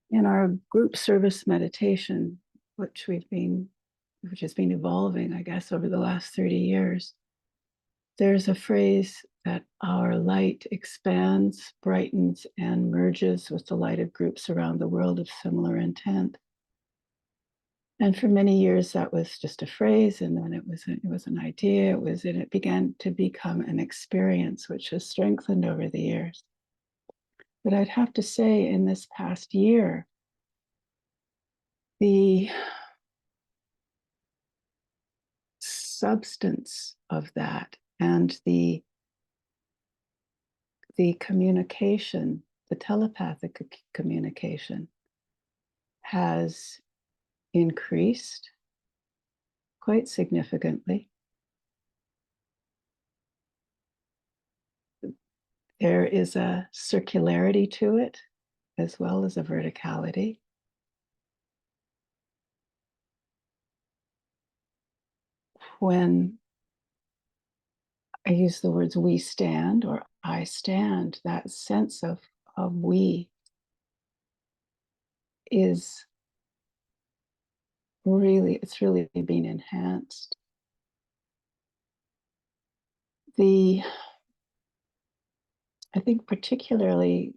C: in our group service meditation, which has been evolving, I guess, over the last 30 years. There's a phrase that our light expands, brightens, and merges with the light of groups around the world of similar intent. And for many years, that was just a phrase, and then it was an idea. It began to become an experience, which has strengthened over the years. But I'd have to say, in this past year, the substance of that and the communication, the telepathic communication, has increased quite significantly. There is a circularity to it, as well as a verticality. When I use the words we stand or I stand, that sense of we is it's really being enhanced. I think particularly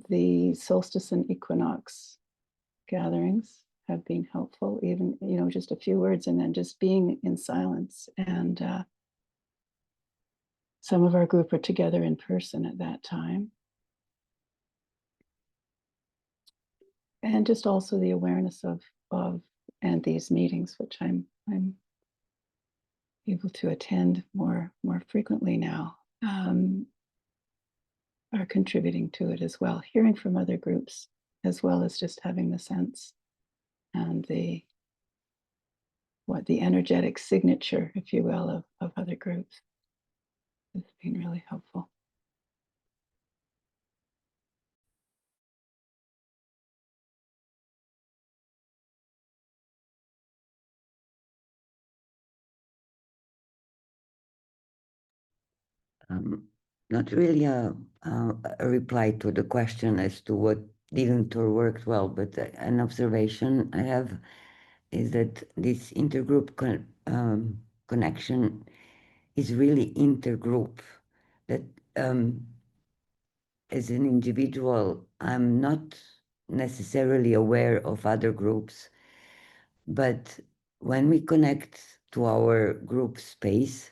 C: the solstice and equinox gatherings have been helpful, even, just a few words and then just being in silence. And some of our group are together in person at that time. And just also the awareness of and these meetings, which I'm able to attend more frequently now, are contributing to it as well. Hearing from other groups, as well as just having the sense and the energetic signature, if you will, of other groups, has been really helpful.
M: Not really a reply to the question as to what didn't or worked well, but an observation I have is that this intergroup connection is really intergroup. That as an individual, I'm not necessarily aware of other groups, but when we connect to our group space,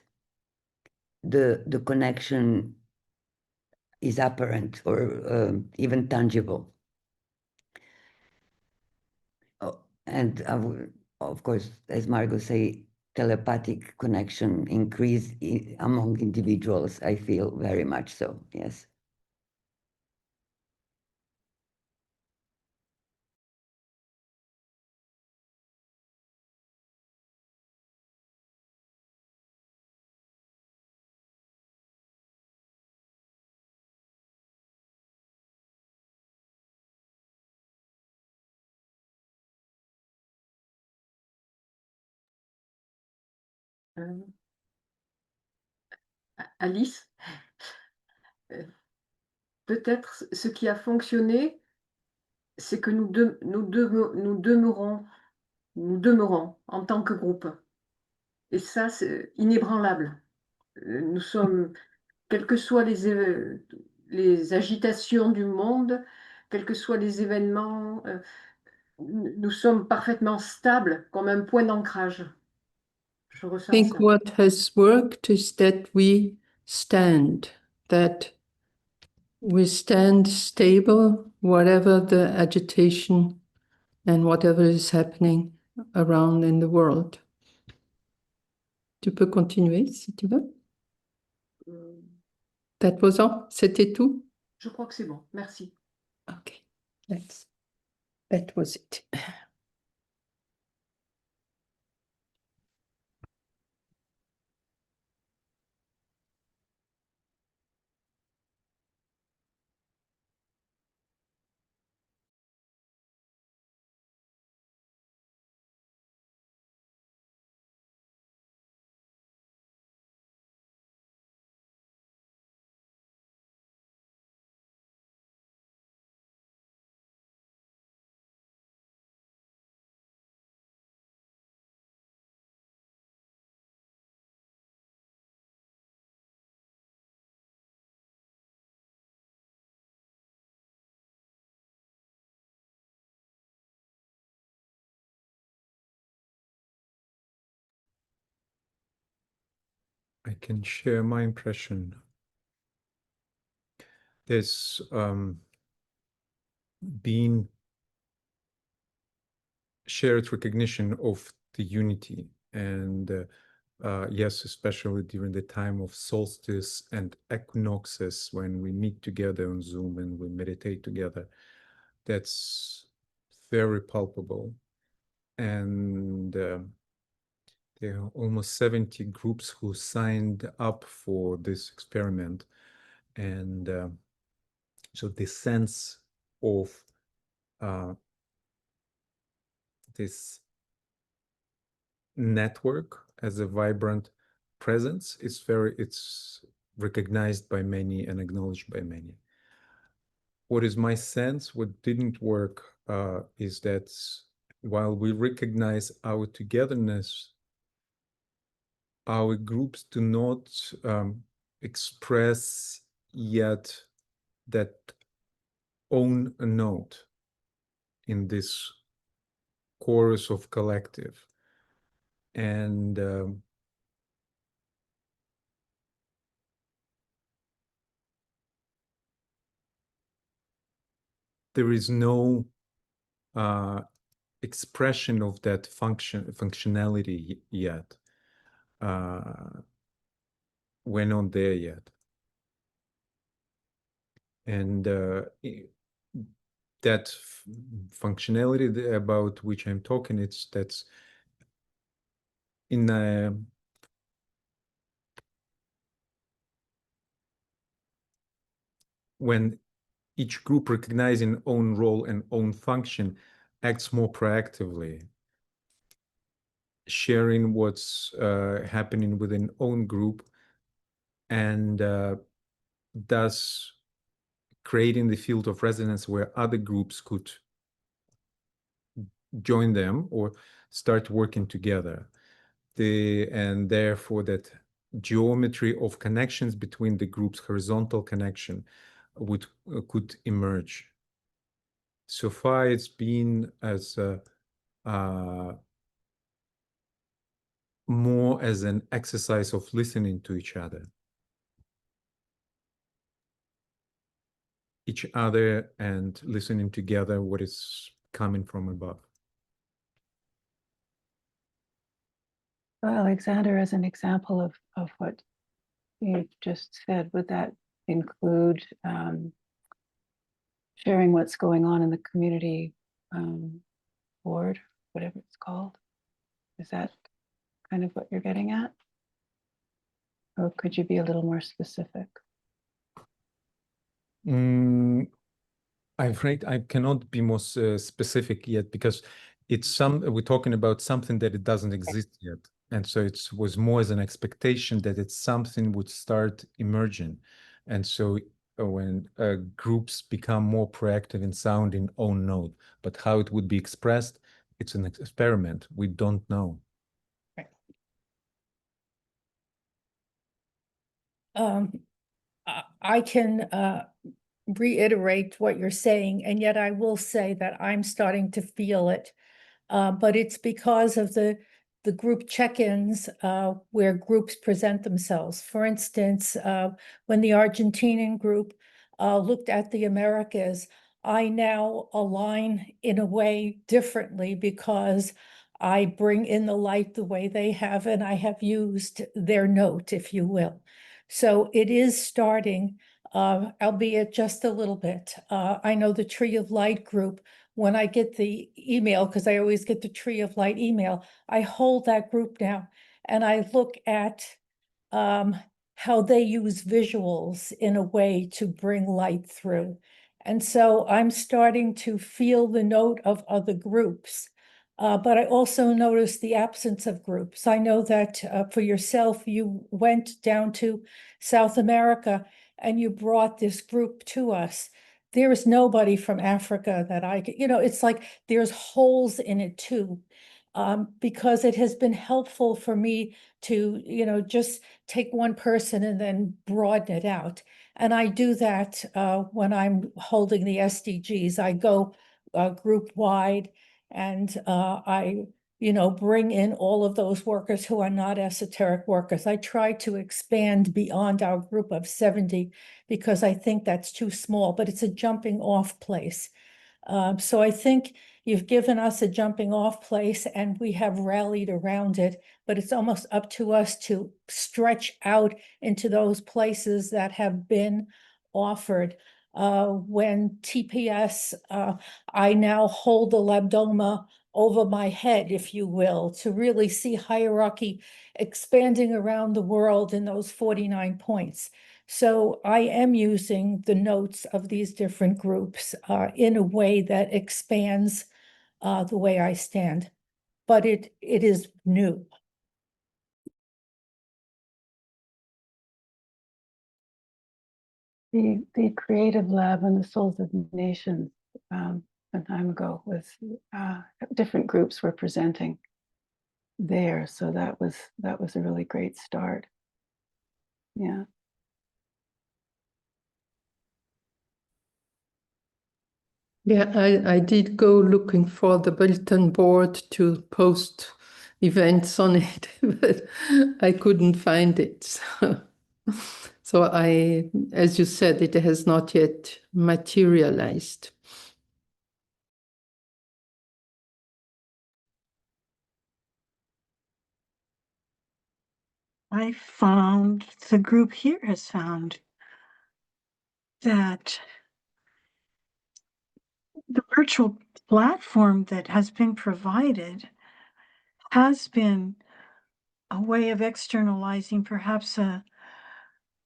M: the connection is apparent or even tangible. Oh, and of course, as Margot say, telepathic connection increase among individuals. I feel very much so, yes.
H: Alice, peut-être ce qui a fonctionné, c'est que nous demeurons en tant que groupe. Et ça, c'est inébranlable. Nous sommes, quelles que soient les agitations du monde, quels que soient les événements, nous sommes parfaitement stables comme un point d'ancrage. Je ressens
F: think
H: ça.
F: what has worked is that we stand stable, whatever the agitation and whatever is happening around in the world. Tu peux continuer si tu veux. That was all? C'était tout?
H: Je crois que c'est bon. Merci.
F: Okay, that was it.
B: I can share my impression. There's been shared recognition of the unity, and yes, especially during the time of solstice and equinoxes, when we meet together on Zoom and we meditate together, that's very palpable. And there are almost 70 groups who signed up for this experiment. And so the sense of this network as a vibrant presence is it's recognized by many and acknowledged by many. What is my sense? What didn't work is that while we recognize our togetherness, our groups do not express yet that own a note in this chorus of collective. And there is no expression of that functionality yet. We're not there yet. And that functionality about which I'm talking, that's in a when each group recognizing own role and own function acts more proactively, sharing what's happening within own group, and thus creating the field of resonance where other groups could join them or start working together. And therefore that geometry of connections between the groups, horizontal connection, could emerge. So far, it's been as more as an exercise of listening to each other and listening together what is coming from above.
C: So Alexander, as an example of what you've just said, would that include sharing what's going on in the community board, whatever it's called? Is that kind of what you're getting at? Or could you be a little more specific?
B: I'm afraid I cannot be more specific yet, because we're talking about something that it doesn't exist yet. And so it was more as an expectation that it's something would start emerging. And so when groups become more proactive in sounding own note, but how it would be expressed, it's an experiment. We don't know.
A: I can reiterate what you're saying, and yet I will say that I'm starting to feel it. But it's because of the the group check-ins where groups present themselves. For instance, when the Argentinian group looked at the Americas, I now align in a way differently because I bring in the light the way they have, and I have used their note, if you will. So it is starting, albeit just a little bit. I know the Tree of Light group, when I get the email, because I always get the Tree of Light email, I hold that group now and I look at how they use visuals in a way to bring light through. And so I'm starting to feel the note of other groups. But I also noticed the absence of groups. I know that for yourself, you went down to South America and you brought this group to us. There is nobody from Africa that it's like there's holes in it too, because it has been helpful for me to, just take one person and then broaden it out. And I do that when I'm holding the SDGs. I go group wide and I bring in all of those workers who are not esoteric workers. I try to expand beyond our group of 70 because I think that's too small, but it's a jumping off place. So I think you've given us a jumping off place and we have rallied around it, but it's almost up to us to stretch out into those places that have been offered. When TPS, I now hold the labdoma over my head, if you will, to really see hierarchy expanding around the world in those 49 points. So I am using the notes of these different groups in a way that expands the way I stand, but it is new.
C: The Creative Lab and the Souls of Nations some time ago was different groups were presenting there, so that was a really great start. Yeah.
F: Yeah, I did go looking for the bulletin board to post events on it, but I couldn't find it. So as you said, it has not yet materialized.
J: I found, the group here has found that the virtual platform that has been provided has been a way of externalizing perhaps a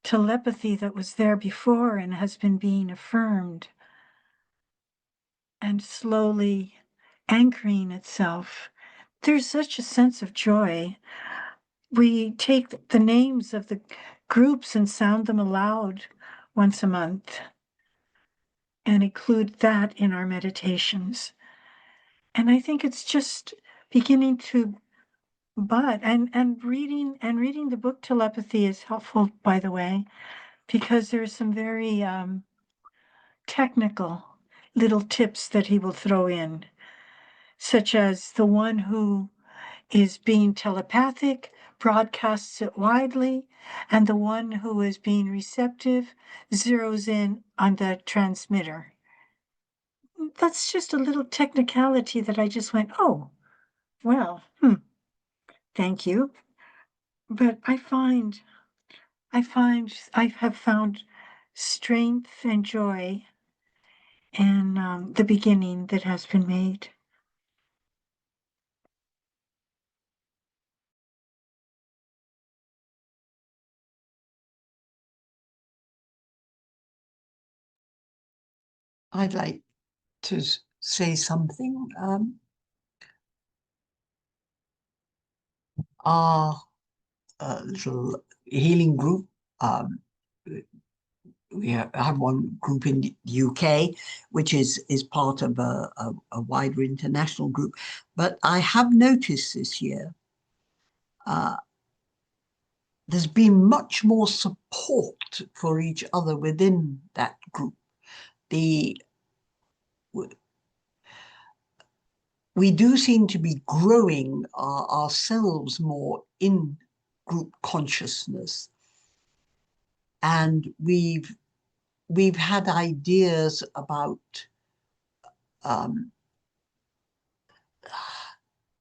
J: telepathy that was there before and has been being affirmed and slowly anchoring itself. There's such a sense of joy. We take the names of the groups and sound them aloud once a month and include that in our meditations. And I think it's just beginning to bud, and reading the book Telepathy is helpful, by the way, because there's some very technical little tips that he will throw in, such as the one who is being telepathic broadcasts it widely, and the one who is being receptive zeroes in on the transmitter. That's just a little technicality that I just went, oh, well, thank you. But I have found strength and joy in the beginning that has been made.
E: I'd like to say something. Our little healing group, we have one group in the UK, which is part of a wider international group. But I have noticed this year there's been much more support for each other within that group. we do seem to be growing ourselves more in group consciousness. And we've had ideas about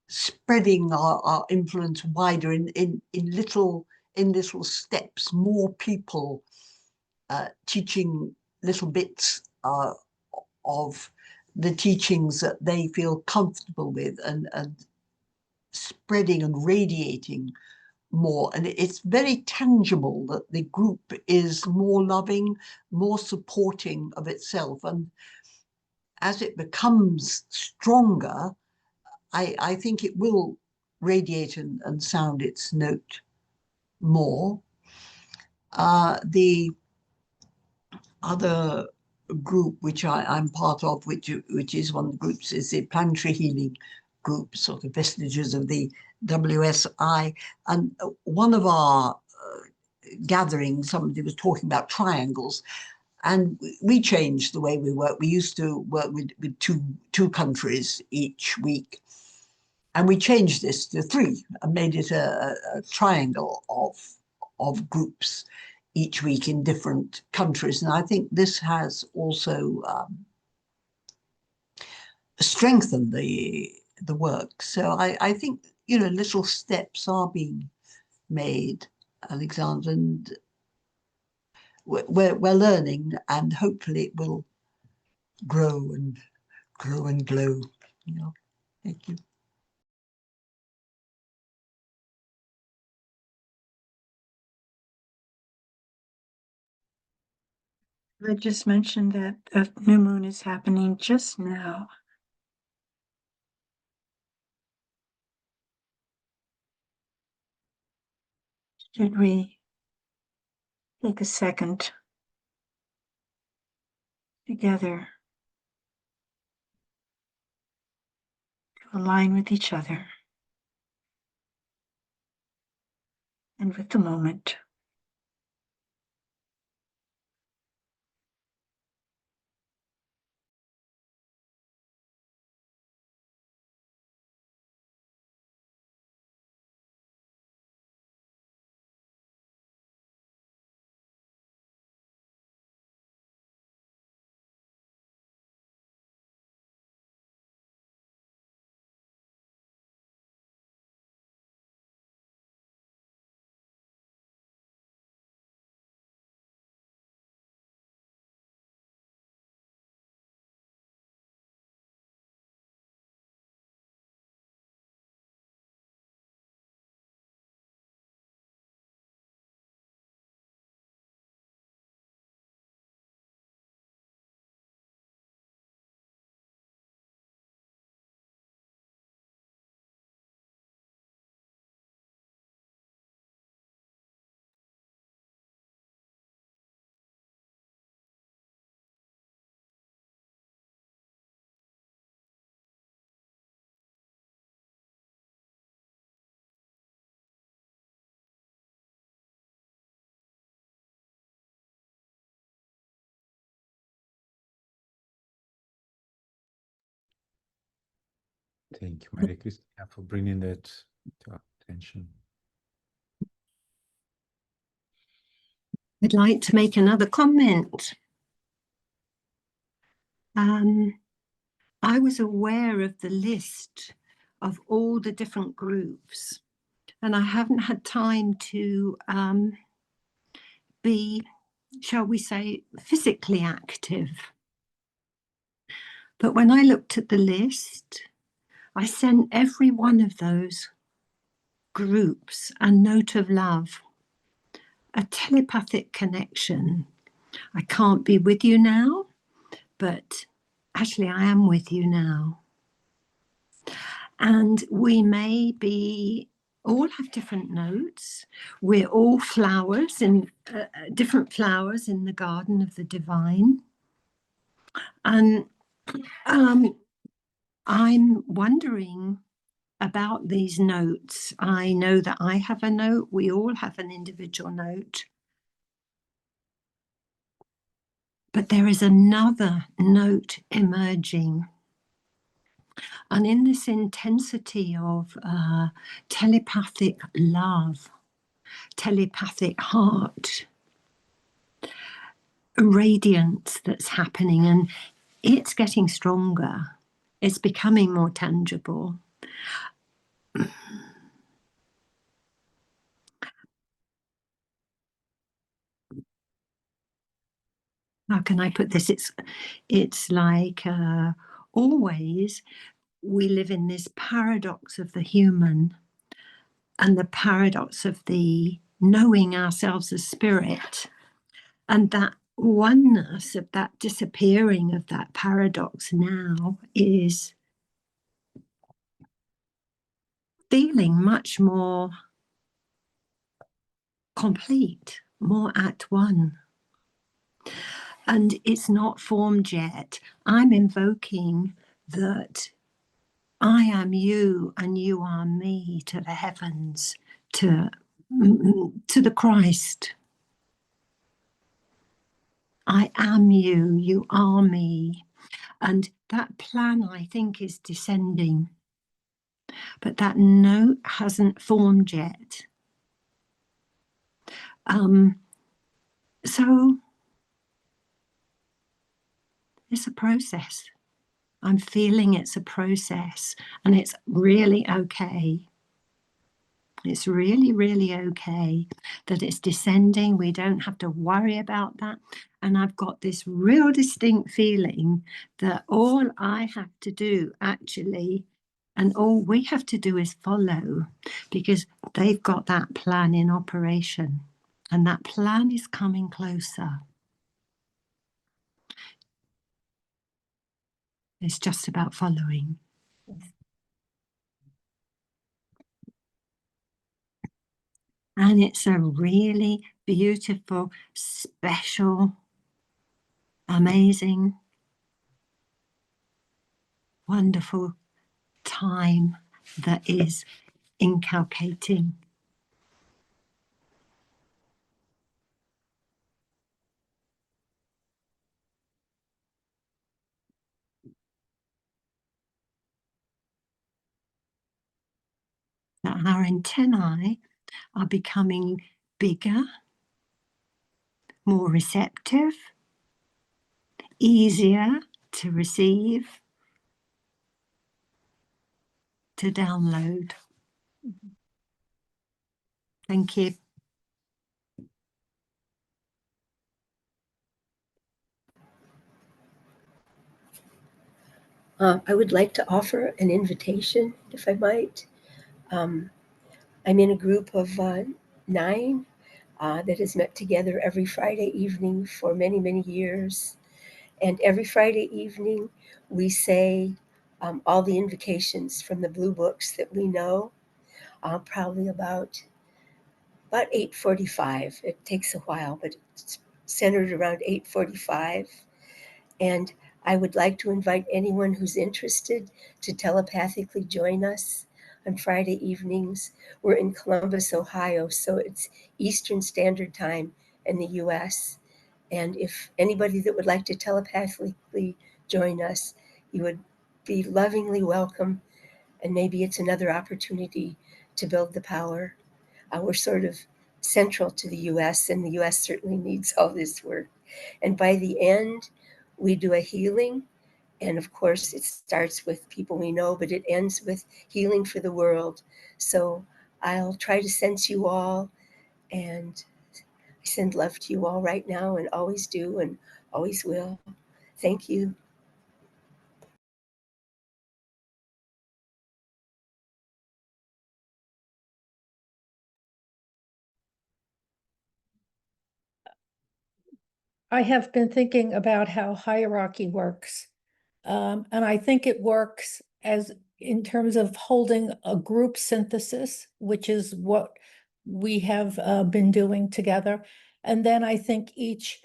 E: spreading our influence wider in little steps, more people teaching little bits of the teachings that they feel comfortable with, and spreading and radiating more. And it's very tangible that the group is more loving, more supporting of itself. And as it becomes stronger, I think it will radiate and sound its note more. The other group which I'm part of, which is one of the groups, is the planetary healing group, sort of vestiges of the WSI. And one of our gatherings, somebody was talking about triangles, and we changed the way we work. We used to work with two countries each week, and we changed this to 3 and made it a triangle of groups each week in different countries. And I think this has also strengthened the work. So I think, you know, little steps are being made, Alexander, and we're learning, and hopefully it will grow and glow. You know, thank you.
J: I just mentioned that the new moon is happening just now. Should we take a second together to align with each other and with the moment?
B: Thank you, Maria Cristina, for bringing that to our attention.
G: I'd like to make another comment. I was aware of the list of all the different groups, and I haven't had time to be, shall we say, physically active. But when I looked at the list, I sent every one of those groups a note of love, a telepathic connection. I can't be with you now, but actually I am with you now. And we may be, all have different notes. We're all flowers, in different flowers in the garden of the divine. And I'm wondering about these notes. I know that I have a note. We all have an individual note. But there is another note emerging. And in this intensity of telepathic love, telepathic heart, radiance that's happening, and it's getting stronger. It's becoming more tangible. How can I put this? It's like always we live in this paradox of the human and the paradox of the knowing ourselves as spirit, and that oneness of that disappearing of that paradox now is feeling much more complete, more at one. And it's not formed yet. I'm invoking that I am you and you are me to the heavens, to the Christ. I am you, you are me. And that plan, I think, is descending. But that note hasn't formed yet. So it's a process. I'm feeling it's a process, and it's really okay. It's really, really okay that it's descending. We don't have to worry about that. And I've got this real distinct feeling that all I have to do actually, and all we have to do is follow, because they've got that plan in operation. And that plan is coming closer. It's just about following. And it's a really beautiful, special, amazing, wonderful time that is inculcating. That our antennae are becoming bigger, more receptive, easier to receive, to download. Thank you.
N: I would like to offer an invitation, if I might. I'm in a group of 9 that has met together every Friday evening for many, many years. And every Friday evening, we say all the invocations from the blue books that we know, probably about 8:45. It takes a while, but it's centered around 8:45. And I would like to invite anyone who's interested to telepathically join us on Friday evenings. We're in Columbus, Ohio, so it's Eastern Standard Time in the US. And if anybody that would like to telepathically join us, you would be lovingly welcome. And maybe it's another opportunity to build the power. We're sort of central to the US, and the US certainly needs all this work. And by the end, we do a healing. And of course, it starts with people we know, but it ends with healing for the world. So I'll try to sense you all, and I send love to you all right now, and always do and always will. Thank you.
A: I have been thinking about how hierarchy works. And I think it works as in terms of holding a group synthesis, which is what we have been doing together. And then I think each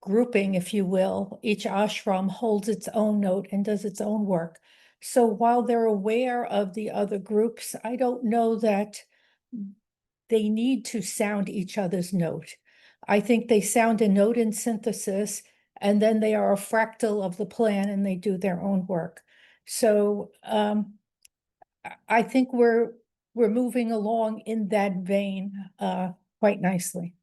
A: grouping, if you will, each ashram holds its own note and does its own work. So while they're aware of the other groups, I don't know that they need to sound each other's note. I think they sound a note in synthesis, and then they are a fractal of the plan and they do their own work. So I think we're moving along in that vein quite nicely.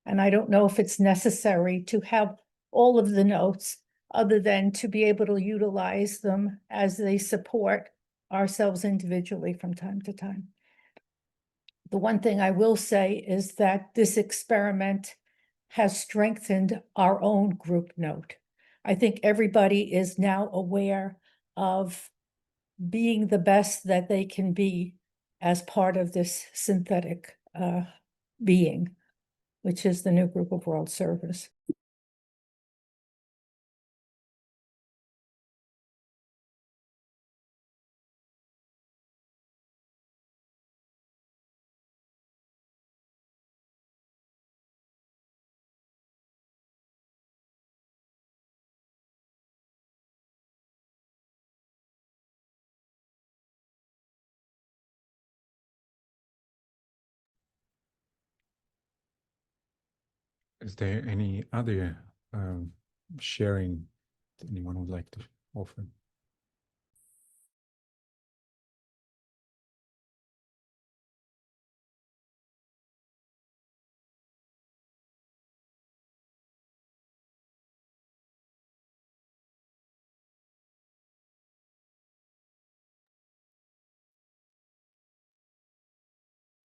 A: And I don't know if it's necessary to have all of the notes other than to be able to utilize them as they support ourselves individually from time to time. The one thing I will say is that this experiment has strengthened our own group note. I think everybody is now aware of being the best that they can be as part of this synthetic being, which is the new group of world service.
B: Is there any other sharing that anyone would like to offer?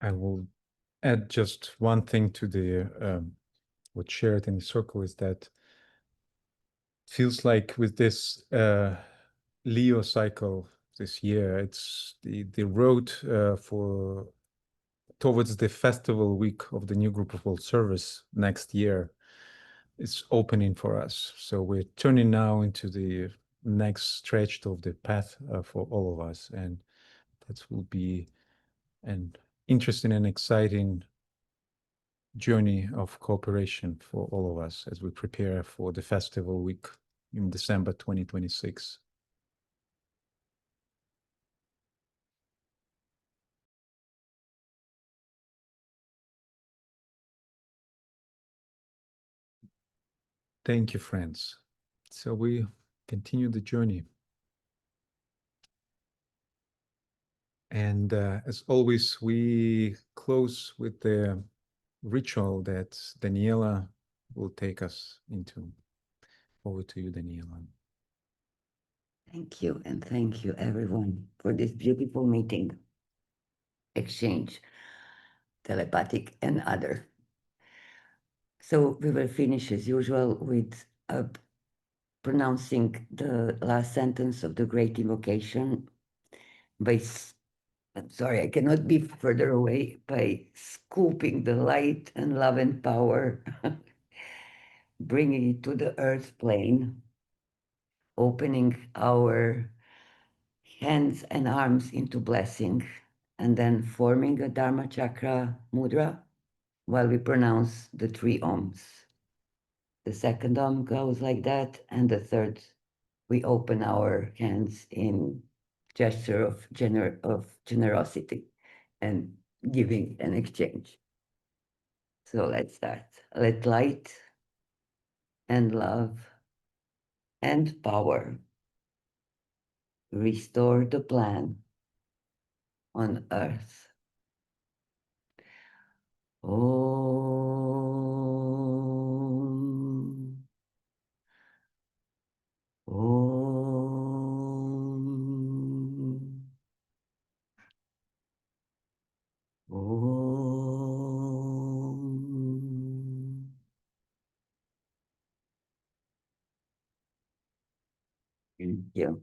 B: I will add just one thing to the what's shared in the circle is that feels like with this Leo cycle this year, it's the road for towards the festival week of the new group of world service next year is opening for us. So we're turning now into the next stretch of the path for all of us, and that will be an interesting and exciting journey of cooperation for all of us as we prepare for the festival week in December 2026. Thank you, friends. So we continue the journey. And as always, we close with the ritual that Daniela will take us into. Over to you, Daniela.
M: Thank you, and thank you everyone for this beautiful meeting, exchange, telepathic and other. So we will finish as usual with pronouncing the last sentence of the Great Invocation by, I'm sorry, I cannot be further away, by scooping the light and love and power, bringing it to the earth plane, opening our hands and arms into blessing, and then forming a Dharma Chakra mudra while we pronounce the 3 Oms. The second Om goes like that, and the third, we open our hands in gesture of generosity and giving and exchange. So let's start. Let light and love and power restore the plan on earth. Om. Om. Om. Thank you.